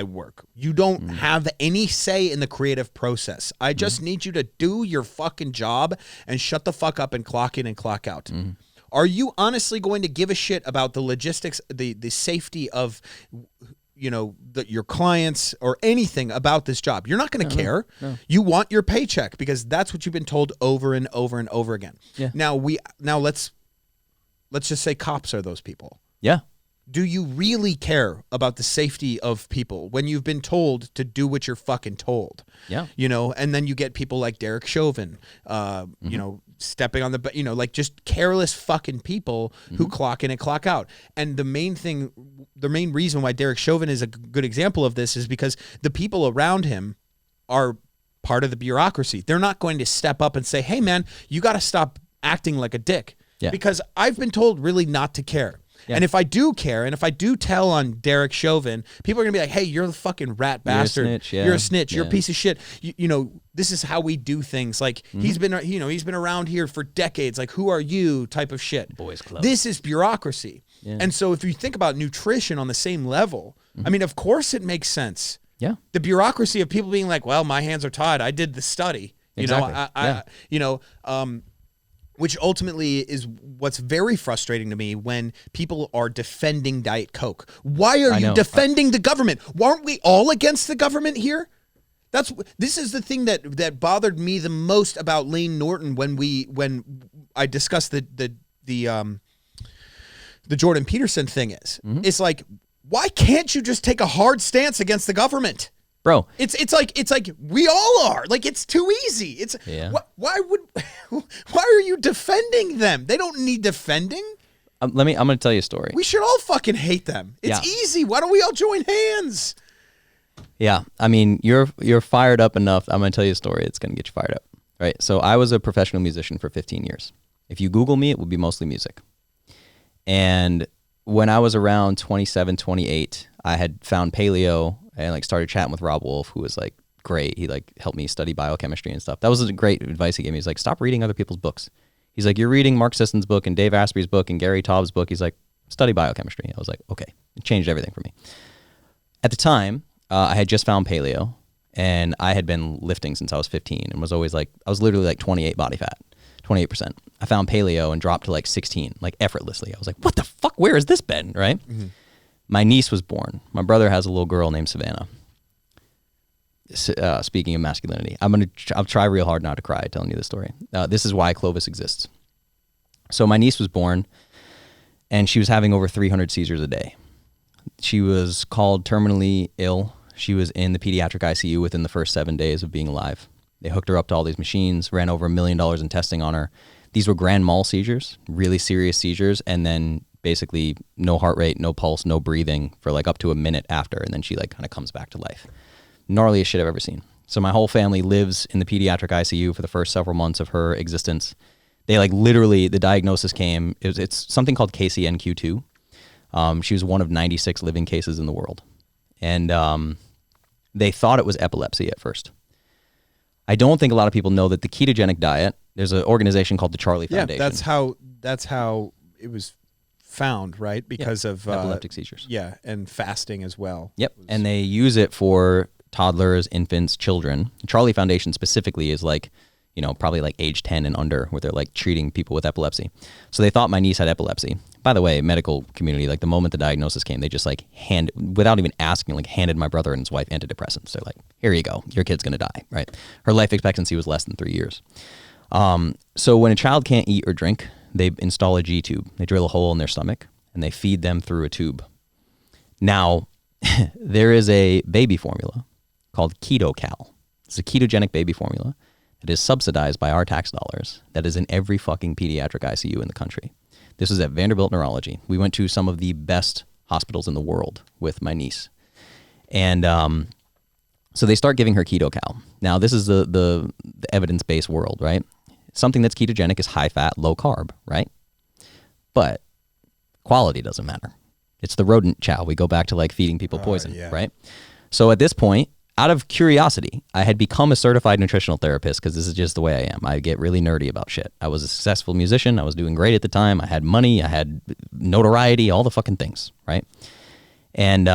Speaker 1: work. You don't have any say in the creative process. I just need you to do your fucking job and shut the fuck up and clock in and clock out. Are you honestly going to give a shit about the logistics, the safety of, your clients, or anything about this job? You're not going to care. No. You want your paycheck, because that's what you've been told over and over and over again. Yeah. Now let's just say cops are those people.
Speaker 2: Yeah.
Speaker 1: Do you really care about the safety of people when you've been told to do what you're fucking told?
Speaker 2: Yeah.
Speaker 1: And then you get people like Derek Chauvin, stepping on like just careless fucking people who clock in and clock out. And the main reason why Derek Chauvin is a good example of this is because the people around him are part of the bureaucracy. They're not going to step up and say, hey man, you got to stop acting like a dick. Yeah. Because I've been told really not to care. Yeah. And if I do care, and if I do tell on Derek Chauvin, people are going to be like, hey, you're the fucking rat bastard. You're a snitch. Yeah. You're a snitch. Yeah. You're a piece of shit. This is how we do things. Like, he's been around here for decades. Like, who are you type of shit.
Speaker 2: Boys Club.
Speaker 1: This is bureaucracy. Yeah. And so if you think about nutrition on the same level, I mean, of course it makes sense.
Speaker 2: Yeah.
Speaker 1: The bureaucracy of people being like, well, my hands are tied. I did the study. Which ultimately is what's very frustrating to me when people are defending Diet Coke. Why are you defending the government? Aren't we all against the government here? This is the thing that bothered me the most about Lane Norton when I discussed the Jordan Peterson thing is. It's like, why can't you just take a hard stance against the government?
Speaker 2: Bro,
Speaker 1: it's like we all are. Like, it's too easy. Why are you defending them? They don't need defending.
Speaker 2: I'm going to tell you a story.
Speaker 1: We should all fucking hate them. It's easy. Why don't we all join hands?
Speaker 2: Yeah, I mean, you're fired up enough. I'm going to tell you a story. It's going to get you fired up. Right? So I was a professional musician for 15 years. If you Google me, it would be mostly music. And when I was around 27, 28, I had found Paleo and started chatting with Rob Wolf, who was great. He helped me study biochemistry and stuff. That was great advice he gave me. He's like, stop reading other people's books. He's like, you're reading Mark Sisson's book and Dave Asprey's book and Gary Taub's book. He's like, study biochemistry. I was like, okay. It changed everything for me. At the time, I had just found Paleo, and I had been lifting since I was 15 and was always I was literally 28 body fat, 28%. I found Paleo and dropped to 16, effortlessly. I was like, what the fuck? Where has this been? Right? Mm-hmm. My niece was born. My brother has a little girl named Savannah. Speaking of masculinity, I'll try real hard not to cry telling you this story. This is why Clovis exists. So my niece was born, and she was having over 300 seizures a day. She was called terminally ill. She was in the pediatric ICU within the first 7 days of being alive. They hooked her up to all these machines, ran over $1 million in testing on her. These were grand mal seizures, really serious seizures, and then basically no heart rate, no pulse, no breathing for up to a minute after, and then she kind of comes back to life. Gnarliest shit I've ever seen. So my whole family lives in the pediatric ICU for the first several months of her existence. They literally, the diagnosis came, it's something called KCNQ2. She was one of 96 living cases in the world. And they thought it was epilepsy at first. I don't think a lot of people know that the ketogenic diet, there's an organization called the Charlie Foundation.
Speaker 1: Yeah, that's how it was found, right? Because of
Speaker 2: epileptic seizures.
Speaker 1: Yeah, and fasting as well.
Speaker 2: Yep, and they use it for toddlers, infants, children. The Charlie Foundation specifically is probably age 10 and under, where they're treating people with epilepsy. So they thought my niece had epilepsy. By the way, medical community, the moment the diagnosis came, they just without even asking, handed my brother and his wife antidepressants. They're like, here you go. Your kid's going to die, right? Her life expectancy was less than 3 years. So when a child can't eat or drink, they install a G tube. They drill a hole in their stomach and they feed them through a tube. Now, there is a baby formula called KetoCal. It's a ketogenic baby formula that is subsidized by our tax dollars that is in every fucking pediatric ICU in the country. This was at Vanderbilt Neurology. We went to some of the best hospitals in the world with my niece. And so they start giving her KetoCal. Now, this is the evidence-based world, right? Something that's ketogenic is high fat, low carb, right? But quality doesn't matter. It's the rodent chow. We go back to like feeding people poison, right? So at this point, out of curiosity, I had become a certified nutritional therapist because this is just the way I am. I get really nerdy about shit. I was a successful musician. I was doing great at the time. I had money. I had notoriety, all the fucking things, right? And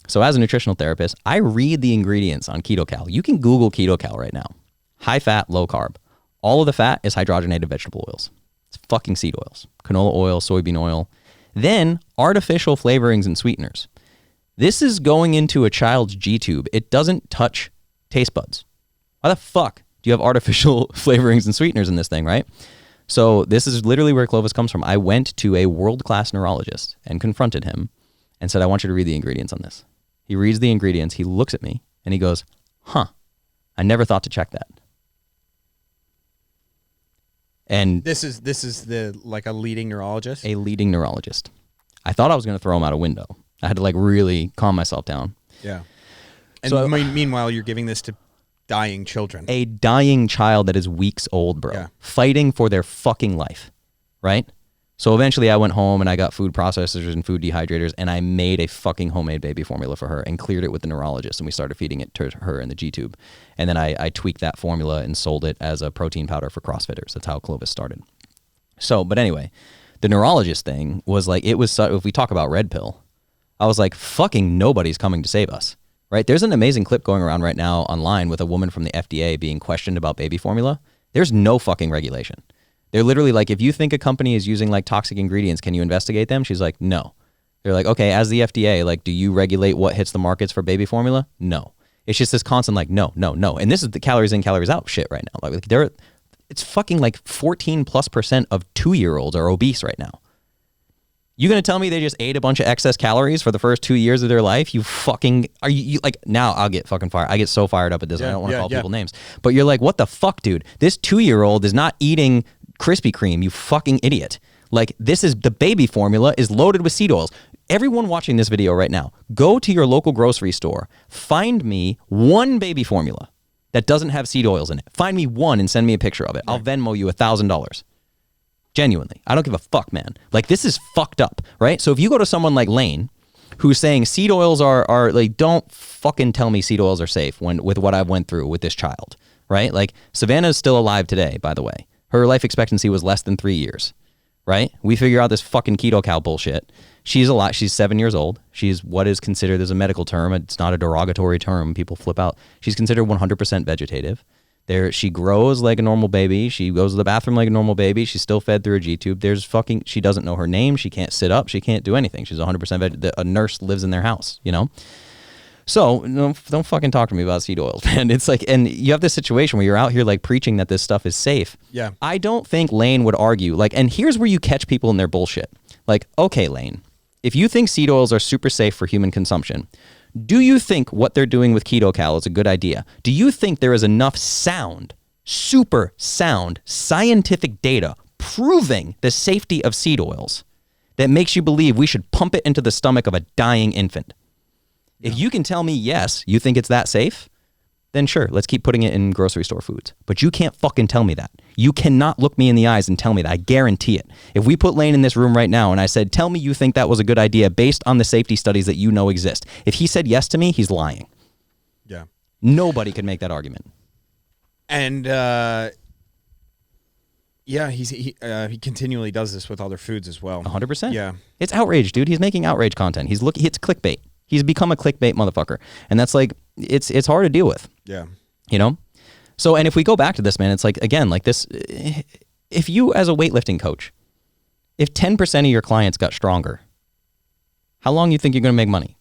Speaker 2: so as a nutritional therapist, I read the ingredients on KetoCal. You can Google KetoCal right now. High fat, low carb. All of the fat is hydrogenated vegetable oils. It's fucking seed oils. Canola oil, soybean oil. Then artificial flavorings and sweeteners. This is going into a child's G-tube. It doesn't touch taste buds. Why the fuck do you have artificial flavorings and sweeteners in this thing, right? So this is literally where Clovis comes from. I went to a world-class neurologist and confronted him and said, I want you to read the ingredients on this. He reads the ingredients. He looks at me and he goes, I never thought to check that. And
Speaker 1: this is the like a leading neurologist?
Speaker 2: A leading neurologist. I thought I was going to throw him out a window. I had to like really calm myself down.
Speaker 1: Yeah. And so, meanwhile, you're giving this to dying children.
Speaker 2: A dying child that is weeks old, bro. Yeah. Fighting for their fucking life, right? So eventually I went home and I got food processors and food dehydrators and I made a fucking homemade baby formula for her and cleared it with the neurologist and we started feeding it to her in the G-tube. And then I tweaked that formula and sold it as a protein powder for CrossFitters. That's how Clovis started. So, but anyway, the neurologist thing was like, if we talk about red pill, I was like, fucking nobody's coming to save us, right? There's an amazing clip going around right now online with a woman from the FDA being questioned about baby formula. There's no fucking regulation. They're literally like, if you think a company is using like toxic ingredients, can you investigate them? She's like, no. They're like, okay, as the FDA, like, do you regulate what hits the markets for baby formula? No. It's just this constant like, no. And this is the calories in, calories out shit right now. Like it's fucking like 14+% of 2-year-olds are obese right now. You gonna tell me they just ate a bunch of excess calories for the first 2 years of their life? You fucking are you like now? I'll get fucking fired. I get so fired up at this. I don't want to call people names, but you're like, what the fuck, dude? This 2-year-old is not eating Krispy Kreme. You fucking idiot! Like this is the baby formula is loaded with seed oils. Everyone watching this video right now, go to your local grocery store. Find me one baby formula that doesn't have seed oils in it. Find me one and send me a picture of it. I'll Venmo you $1,000. Genuinely. I don't give a fuck, man. Like, this is fucked up, right? So if you go to someone like Lane, who's saying seed oils are like, don't fucking tell me seed oils are safe with what I went through with this child, right? Like, Savannah is still alive today, by the way. Her life expectancy was less than 3 years, right? We figure out this fucking KetoCal bullshit. She's alive. She's 7 years old. She's what is considered as a medical term. It's not a derogatory term. People flip out. She's considered 100% vegetative. She grows like a normal baby. She goes to the bathroom like a normal baby. She's still fed through a G-tube. She doesn't know her name. She can't sit up. She can't do anything. She's 100% a nurse lives in their house, you know? So don't fucking talk to me about seed oils, man. It's like, and you have this situation where you're out here like preaching that this stuff is safe.
Speaker 1: Yeah.
Speaker 2: I don't think Lane would argue like, and here's where you catch people in their bullshit. Like, okay, Lane, if you think seed oils are super safe for human consumption, do you think what they're doing with KetoCal is a good idea? Do you think there is enough super sound scientific data proving the safety of seed oils that makes you believe we should pump it into the stomach of a dying infant? If you can tell me, yes, you think it's that safe, then sure, let's keep putting it in grocery store foods. But you can't fucking tell me that. You cannot look me in the eyes and tell me that. I guarantee it. If we put Lane in this room right now and I said, tell me you think that was a good idea based on the safety studies that you know exist. If he said yes to me, he's lying.
Speaker 1: Yeah.
Speaker 2: Nobody could make that argument.
Speaker 1: And he continually does this with other foods as well.
Speaker 2: 100%.
Speaker 1: Yeah.
Speaker 2: It's outrage, dude. He's making outrage content. It's clickbait. He's become a clickbait motherfucker. And that's like, it's hard to deal with.
Speaker 1: Yeah.
Speaker 2: You know? So, and if we go back to this, man, it's like, again, like this, if you as a weightlifting coach, if 10% of your clients got stronger, how long do you think you're going to make money?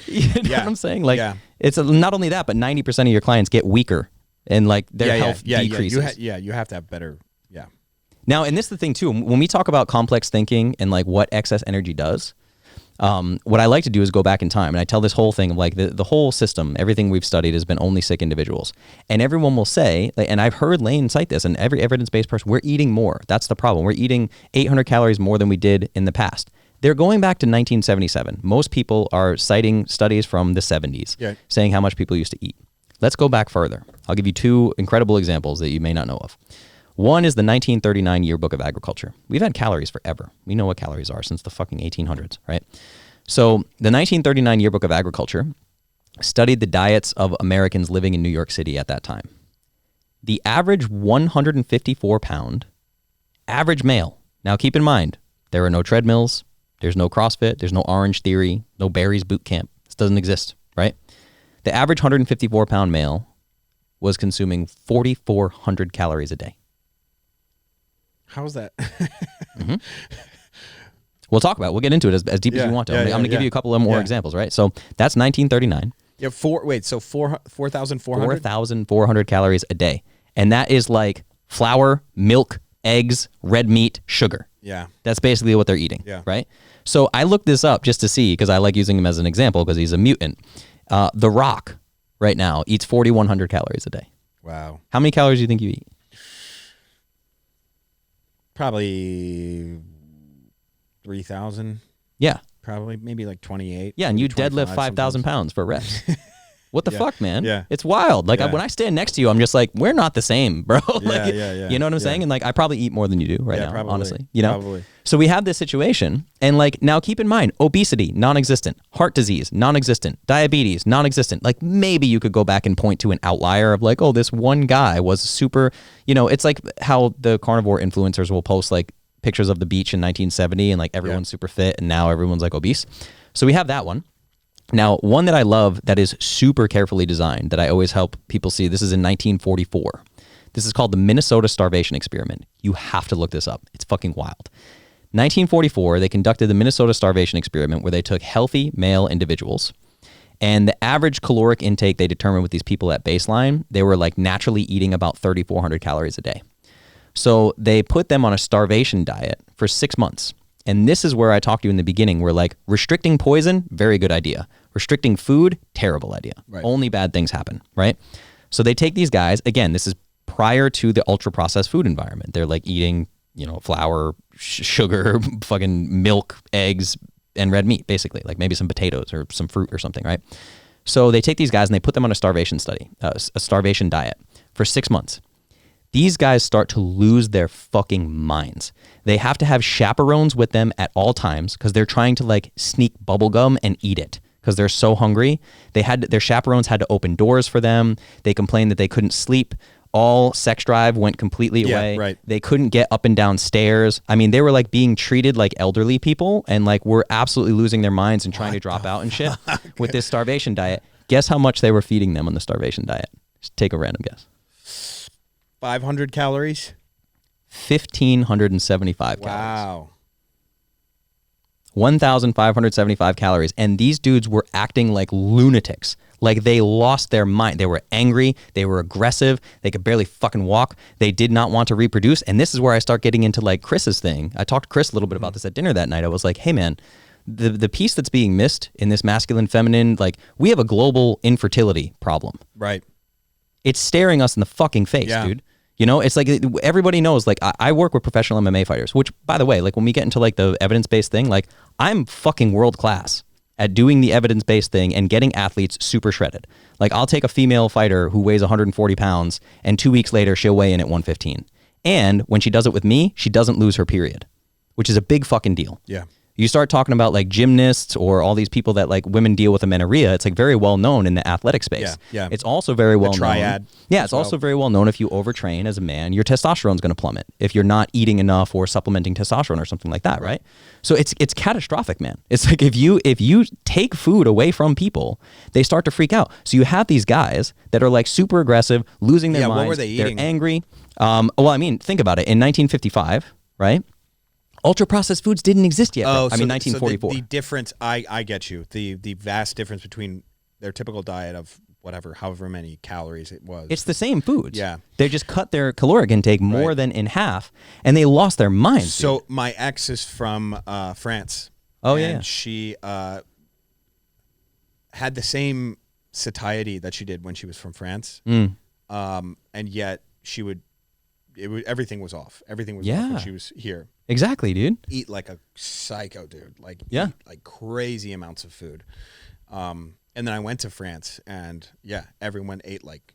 Speaker 2: You know what I'm saying? Like, It's not only that, but 90% of your clients get weaker and like their health decreases.
Speaker 1: You have to have better. Yeah.
Speaker 2: Now, and this is the thing too, when we talk about complex thinking and like what excess energy does, what I like to do is go back in time. And I tell this whole thing of like the whole system, everything we've studied has been only sick individuals. And everyone will say, like, and I've heard Lane cite this, and every evidence-based person, we're eating more. That's the problem. We're eating 800 calories more than we did in the past. They're going back to 1977. Most people are citing studies from the 70s saying how much people used to eat. Let's go back further. I'll give you two incredible examples that you may not know of. One is the 1939 Yearbook of Agriculture. We've had calories forever. We know what calories are since the fucking 1800s, right? So the 1939 Yearbook of Agriculture studied the diets of Americans living in New York City at that time. The average 154-pound average male. Now keep in mind, there are no treadmills, there's no CrossFit, there's no Orange Theory, no Barry's Boot Camp. This doesn't exist, right? The average 154-pound male was consuming 4,400 calories a day.
Speaker 1: How's that?
Speaker 2: Mm-hmm. We'll talk about it. We'll get into it as deep as you want to. I'm going to give you a couple of more examples, right? So that's 1939.
Speaker 1: Yeah, 4,400?
Speaker 2: 4,400 calories a day. And that is like flour, milk, eggs, red meat, sugar.
Speaker 1: Yeah.
Speaker 2: That's basically what they're eating, right? So I looked this up just to see, because I like using him as an example because he's a mutant. The Rock right now eats 4,100 calories a day.
Speaker 1: Wow.
Speaker 2: How many calories do you think you eat?
Speaker 1: Probably 3,000.
Speaker 2: Yeah.
Speaker 1: Probably maybe like 28.
Speaker 2: Yeah, and you deadlift 5,000 pounds for reps. What the fuck, man?
Speaker 1: Yeah.
Speaker 2: It's wild. Like when I stand next to you, I'm just like, we're not the same, bro. Like, you know what I'm saying? And like, I probably eat more than you do right now,
Speaker 1: probably,
Speaker 2: honestly. You know?
Speaker 1: Probably.
Speaker 2: So we have this situation, and like, now keep in mind, obesity, non-existent. Heart disease, non-existent. Diabetes, non-existent. Like, maybe you could go back and point to an outlier of like, oh, this one guy was super, you know, it's like how the carnivore influencers will post like pictures of the beach in 1970 and like everyone's super fit and now everyone's like obese. So we have that one. Now, one that I love that is super carefully designed that I always help people see, this is in 1944. This is called the Minnesota Starvation Experiment. You have to look this up. It's fucking wild. 1944, they conducted the Minnesota Starvation Experiment where they took healthy male individuals, and the average caloric intake they determined with these people at baseline, they were like naturally eating about 3,400 calories a day. So they put them on a starvation diet for 6 months. And this is where I talked to you in the beginning, where like restricting poison, very good idea. Restricting food, terrible idea. Right. Only bad things happen, right? So they take these guys, again, this is prior to the ultra processed food environment. They're like eating, you know, flour, sugar, fucking milk, eggs, and red meat, basically, like maybe some potatoes or some fruit or something, right? So they take these guys and they put them on a starvation diet for 6 months. These guys start to lose their fucking minds. They have to have chaperones with them at all times because they're trying to like sneak bubble gum and eat it because they're so hungry. Their chaperones had to open doors for them. They complained that they couldn't sleep. All sex drive went completely away.
Speaker 1: Right.
Speaker 2: They couldn't get up and down stairs. I mean, they were like being treated like elderly people and like were absolutely losing their minds and trying to drop out and shit with this starvation diet. Guess how much they were feeding them on the starvation diet? Just take a random guess.
Speaker 1: 500 calories?
Speaker 2: 1,575 calories.
Speaker 1: Wow.
Speaker 2: 1,575 calories. And these dudes were acting like lunatics. Like they lost their mind. They were angry. They were aggressive. They could barely fucking walk. They did not want to reproduce. And this is where I start getting into like Chris's thing. I talked to Chris a little bit about this at dinner that night. I was like, hey man, the piece that's being missed in this masculine feminine, like we have a global infertility problem.
Speaker 1: Right.
Speaker 2: It's staring us in the fucking face, dude. You know, it's like everybody knows, like I work with professional MMA fighters, which by the way, like when we get into like the evidence-based thing, like I'm fucking world class at doing the evidence-based thing and getting athletes super shredded. Like I'll take a female fighter who weighs 140 pounds and 2 weeks later she'll weigh in at 115. And when she does it with me, she doesn't lose her period, which is a big fucking deal.
Speaker 1: Yeah.
Speaker 2: You start talking about like gymnasts or all these people that like women deal with amenorrhea. It's like very well known in the athletic space.
Speaker 1: Yeah.
Speaker 2: It's also very well
Speaker 1: triad.
Speaker 2: known. Yeah, it's also very well known if you overtrain as a man, your testosterone's going to plummet if you're not eating enough or supplementing testosterone or something like that, right? So it's catastrophic, man. It's like if you take food away from people, they start to freak out. So you have these guys that are like super aggressive, losing their minds.
Speaker 1: What were they eating?
Speaker 2: They're angry. Well, I mean, think about it. In 1955, right? Ultra-processed foods didn't exist yet.
Speaker 1: Oh,
Speaker 2: I mean, 1944.
Speaker 1: So the difference, I get you. The vast difference between their typical diet of whatever, however many calories it was.
Speaker 2: It's the same foods.
Speaker 1: Yeah.
Speaker 2: They just cut their caloric intake more than in half, and they lost their minds.
Speaker 1: So my ex is from France.
Speaker 2: Oh,
Speaker 1: and
Speaker 2: yeah.
Speaker 1: she had the same satiety that she did when she was from France. And yet everything was off. Everything was off when she was here.
Speaker 2: Exactly, dude.
Speaker 1: Eat like a psycho, dude. Like,
Speaker 2: yeah.
Speaker 1: Eat like crazy amounts of food. And then I went to France, and everyone ate like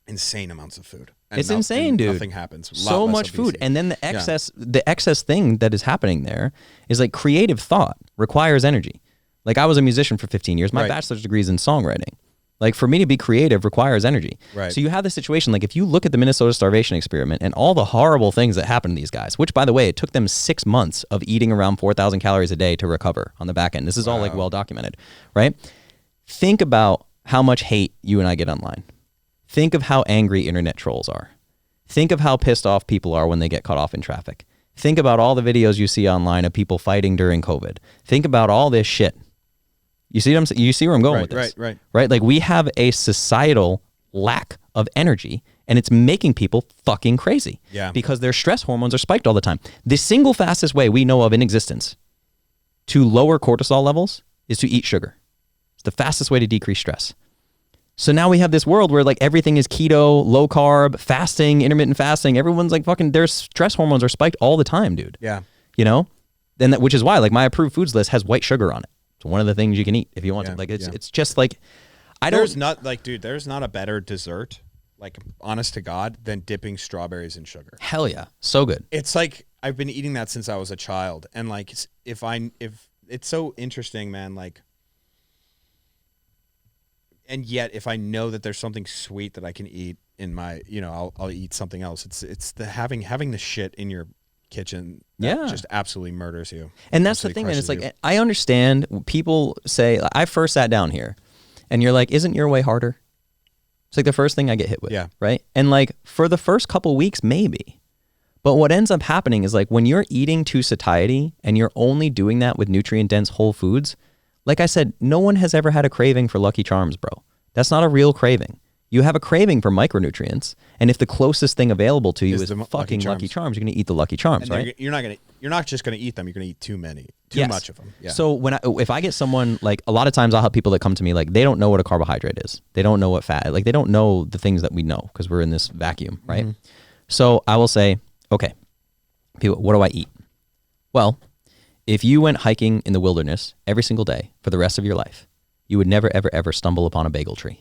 Speaker 1: insane amounts of food. And
Speaker 2: it's insane, dude.
Speaker 1: Nothing happens.
Speaker 2: So much food, and then the excess thing that is happening there is like creative thought requires energy. Like I was a musician for 15 years. My bachelor's degree is in songwriting. Like for me to be creative requires energy.
Speaker 1: Right.
Speaker 2: So you have this situation, like if you look at the Minnesota starvation experiment and all the horrible things that happened to these guys, which by the way, it took them 6 months of eating around 4,000 calories a day to recover on the back end. This is all like well documented, right? Think about how much hate you and I get online. Think of how angry internet trolls are. Think of how pissed off people are when they get cut off in traffic. Think about all the videos you see online of people fighting during COVID. Think about all this shit. You see what I'm saying? You see where I'm going with this? Right. Like we have a societal lack of energy, and it's making people fucking crazy.
Speaker 1: Yeah.
Speaker 2: Because their stress hormones are spiked all the time. The single fastest way we know of in existence to lower cortisol levels is to eat sugar. It's the fastest way to decrease stress. So now we have this world where like everything is keto, low carb, fasting, intermittent fasting. Everyone's like fucking, their stress hormones are spiked all the time, dude.
Speaker 1: Yeah.
Speaker 2: You know? Which is why like my approved foods list has white sugar on it. It's one of the things you can eat if you want to. Like it's just like
Speaker 1: there's not a better dessert, like honest to God, than dipping strawberries in sugar.
Speaker 2: Hell yeah. So good.
Speaker 1: It's like I've been eating that since I was a child. And like if it's so interesting, man, like, and yet if I know that there's something sweet that I can eat in my, I'll eat something else. It's the having the shit in your kitchen that just absolutely murders you.
Speaker 2: And that's the thing, man. It's like, I understand people say, I first sat down here and you're like, isn't your way harder? It's like the first thing I get hit with.
Speaker 1: Yeah.
Speaker 2: Right. And like for the first couple weeks, maybe. But what ends up happening is like when you're eating to satiety and you're only doing that with nutrient dense whole foods, like I said, no one has ever had a craving for Lucky Charms, bro. That's not a real craving. You have a craving for micronutrients, and if the closest thing available to you is fucking Lucky Charms, you're going to eat the Lucky Charms,
Speaker 1: and
Speaker 2: right?
Speaker 1: You're not just going to eat them. You're going to eat too much of them. Yeah.
Speaker 2: So if I get someone, like a lot of times I'll have people that come to me like they don't know what a carbohydrate is. They don't know what fat, like they don't know the things that we know because we're in this vacuum, right? Mm-hmm. So I will say, okay, people, what do I eat? Well, if you went hiking in the wilderness every single day for the rest of your life, you would never, ever, ever stumble upon a bagel tree.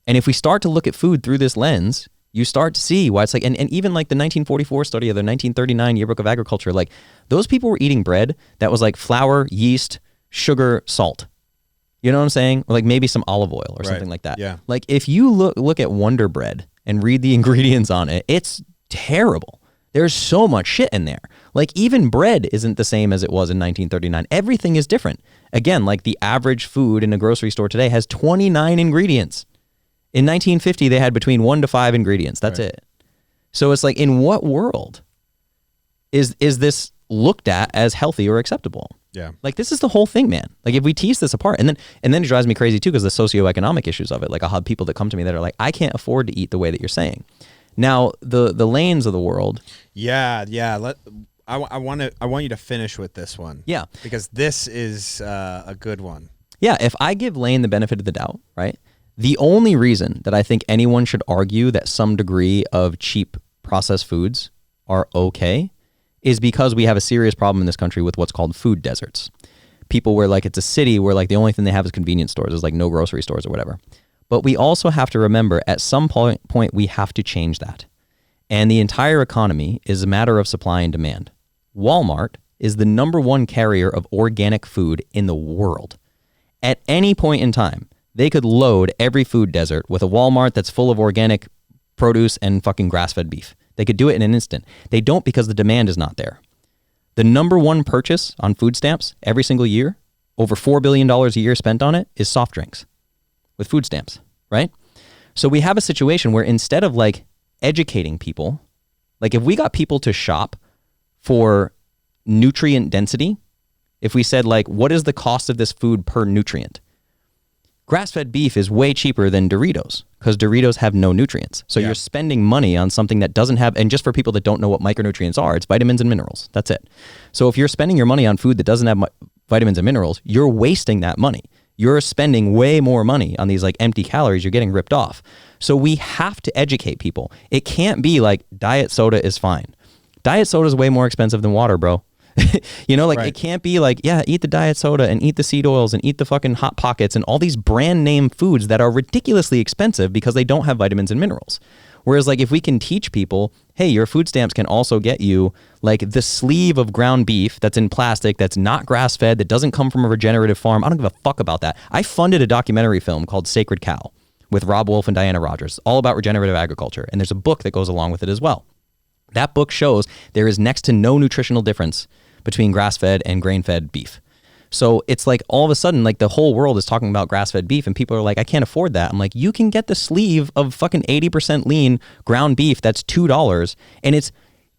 Speaker 2: And if we start to look at food through this lens, you start to see why it's like, and even like the 1944 study of the 1939 Yearbook of Agriculture, like those people were eating bread that was like flour, yeast, sugar, salt. You know what I'm saying? Or like maybe some olive oil or something like that.
Speaker 1: Yeah.
Speaker 2: Like if you look at Wonder Bread and read the ingredients on it, it's terrible. There's so much shit in there. Like even bread isn't the same as it was in 1939. Everything is different. Again, like the average food in a grocery store today has 29 ingredients. In 1950, they had between 1 to 5 ingredients. That's it. So it's like, in what world is this looked at as healthy or acceptable?
Speaker 1: Yeah. Like
Speaker 2: this is the whole thing, man. Like if we tease this apart, and then it drives me crazy too because the socioeconomic issues of it. Like I'll have people that come to me that are like, I can't afford to eat the way that you're saying. Now the lanes of the world.
Speaker 1: Yeah. I want you to finish with this one.
Speaker 2: Yeah.
Speaker 1: Because this is a good one.
Speaker 2: Yeah. If I give Lane the benefit of the doubt, right? The only reason that I think anyone should argue that some degree of cheap processed foods are okay is because we have a serious problem in this country with what's called food deserts. People where like it's a city where like the only thing they have is convenience stores. There's like no grocery stores or whatever. But we also have to remember at some point we have to change that. And the entire economy is a matter of supply and demand. Walmart is the #1 carrier of organic food in the world. At any point in time, they could load every food desert with a Walmart that's full of organic produce and fucking grass-fed beef. They could do it in an instant. They don't because the demand is not there. The #1 purchase on food stamps every single year, over $4 billion a year spent on it, is soft drinks with food stamps, right? So we have a situation where instead of like educating people, like if we got people to shop for nutrient density if we said like, what is the cost of this food per nutrient? Grass-fed beef is way cheaper than Doritos because Doritos have no nutrients. So you're spending money on something that doesn't have, and just for people that don't know what micronutrients are, it's vitamins and minerals. That's it. So if you're spending your money on food that doesn't have vitamins and minerals, you're wasting that money. You're spending way more money on these like empty calories. You're getting ripped off. So we have to educate people. It can't be like diet soda is fine. Diet soda is way more expensive than water, bro. You know, like it can't be like, yeah, eat the diet soda and eat the seed oils and eat the fucking Hot Pockets and all these brand name foods that are ridiculously expensive because they don't have vitamins and minerals. Whereas like if we can teach people, hey, your food stamps can also get you like the sleeve of ground beef that's in plastic, that's not grass fed, that doesn't come from a regenerative farm. I don't give a fuck about that. I funded a documentary film called Sacred Cow with Rob Wolf and Diana Rogers, all about regenerative agriculture. And there's a book that goes along with it as well. That book shows there is next to no nutritional difference between grass-fed and grain-fed beef. So it's like all of a sudden, like the whole world is talking about grass-fed beef and people are like, I can't afford that. I'm like, you can get the sleeve of fucking 80% lean ground beef that's $2 and it's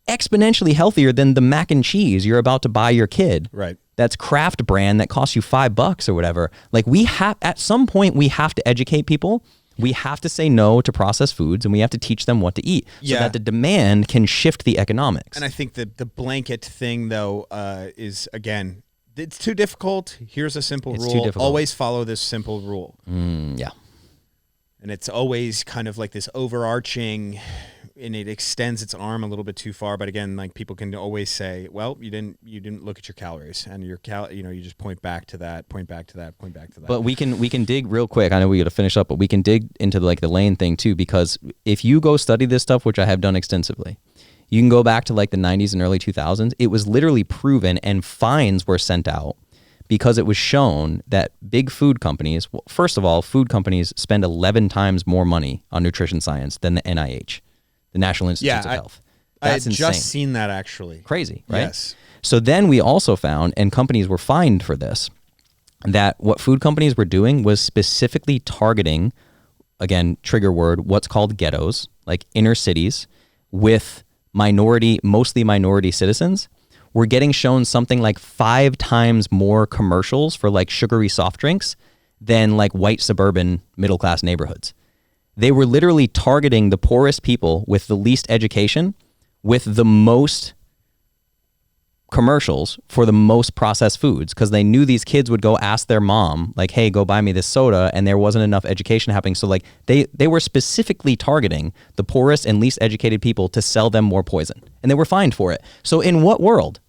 Speaker 2: exponentially healthier than the mac and cheese you're about to buy your kid.
Speaker 1: Right.
Speaker 2: That's craft brand that costs you $5 or whatever. Like we have, at some point we have to educate people. We have to say no to processed foods and we have to teach them what to eat so that the demand can shift the economics.
Speaker 1: And I think the blanket thing, though, is, again, it's too difficult. Here's a simple rule. Always follow this simple rule.
Speaker 2: Yeah.
Speaker 1: And it's always kind of like this overarching, and it extends its arm a little bit too far. But again, like people can always say, well, you didn't look at your calories, and your you just point back to that. But
Speaker 2: we can dig real quick. I know we got to finish up, but we can dig into like the lane thing too, because if you go study this stuff, which I have done extensively, you can go back to like the 90s and early 2000s. It was literally proven, and fines were sent out because it was shown that big food companies, well, first of all, food companies spend 11 times more money on nutrition science than the NIH, the National Institutes of Health. That's insane.
Speaker 1: I had just seen that actually.
Speaker 2: Crazy, right?
Speaker 1: Yes.
Speaker 2: So then we also found, and companies were fined for this, that what food companies were doing was specifically targeting, again, trigger word, what's called ghettos, like inner cities, with mostly minority citizens. We're getting shown something like 5 times more commercials for like sugary soft drinks than like white suburban middle-class neighborhoods. They were literally targeting the poorest people with the least education with the most commercials for the most processed foods because they knew these kids would go ask their mom, like, hey, go buy me this soda, and there wasn't enough education happening. So like they were specifically targeting the poorest and least educated people to sell them more poison, and they were fined for it. So in what world?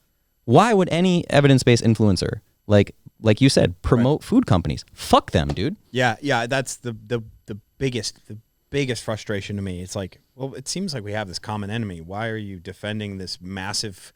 Speaker 2: Why would any evidence-based influencer, like you said, promote food companies? Fuck them, dude.
Speaker 1: Yeah, that's the biggest frustration to me. It's like, well, it seems like we have this common enemy. Why are you defending this massive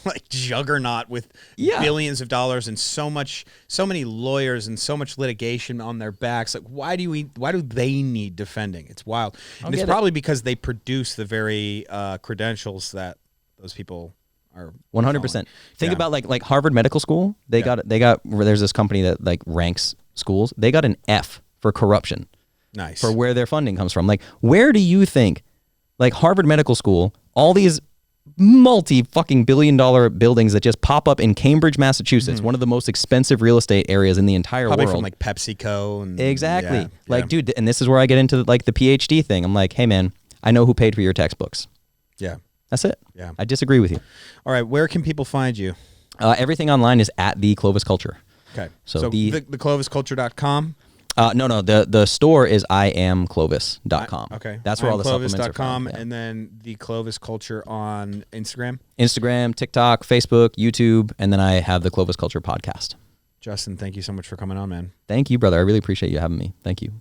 Speaker 1: like juggernaut with billions of dollars and so many lawyers and so much litigation on their backs? Like, why do they need defending? It's wild. And it's probably because they produce the very credentials that those people are
Speaker 2: 100%. Think about like Harvard Medical School. They got there's this company that like ranks schools. They got an F for corruption.
Speaker 1: Nice.
Speaker 2: For where their funding comes from. Like, where do you think, like Harvard Medical School, all these multi-fucking billion-dollar buildings that just pop up in Cambridge, Massachusetts, one of the most expensive real estate areas in the entire world.
Speaker 1: Probably from like PepsiCo. And,
Speaker 2: exactly. Dude, and this is where I get into like the PhD thing. I'm like, hey man, I know who paid for your textbooks.
Speaker 1: Yeah.
Speaker 2: That's it.
Speaker 1: Yeah.
Speaker 2: I disagree with you.
Speaker 1: All right. Where can people find you?
Speaker 2: Everything online is at the Clovis Culture.
Speaker 1: Okay. So the clovisculture.com.
Speaker 2: No. The store is iamclovis.com.
Speaker 1: Okay.
Speaker 2: That's where all the supplements are
Speaker 1: from.
Speaker 2: Yeah.
Speaker 1: And then the Clovis Culture on Instagram,
Speaker 2: TikTok, Facebook, YouTube, and then I have the Clovis Culture podcast.
Speaker 1: Justin, thank you so much for coming on, man.
Speaker 2: Thank you, brother. I really appreciate you having me. Thank you.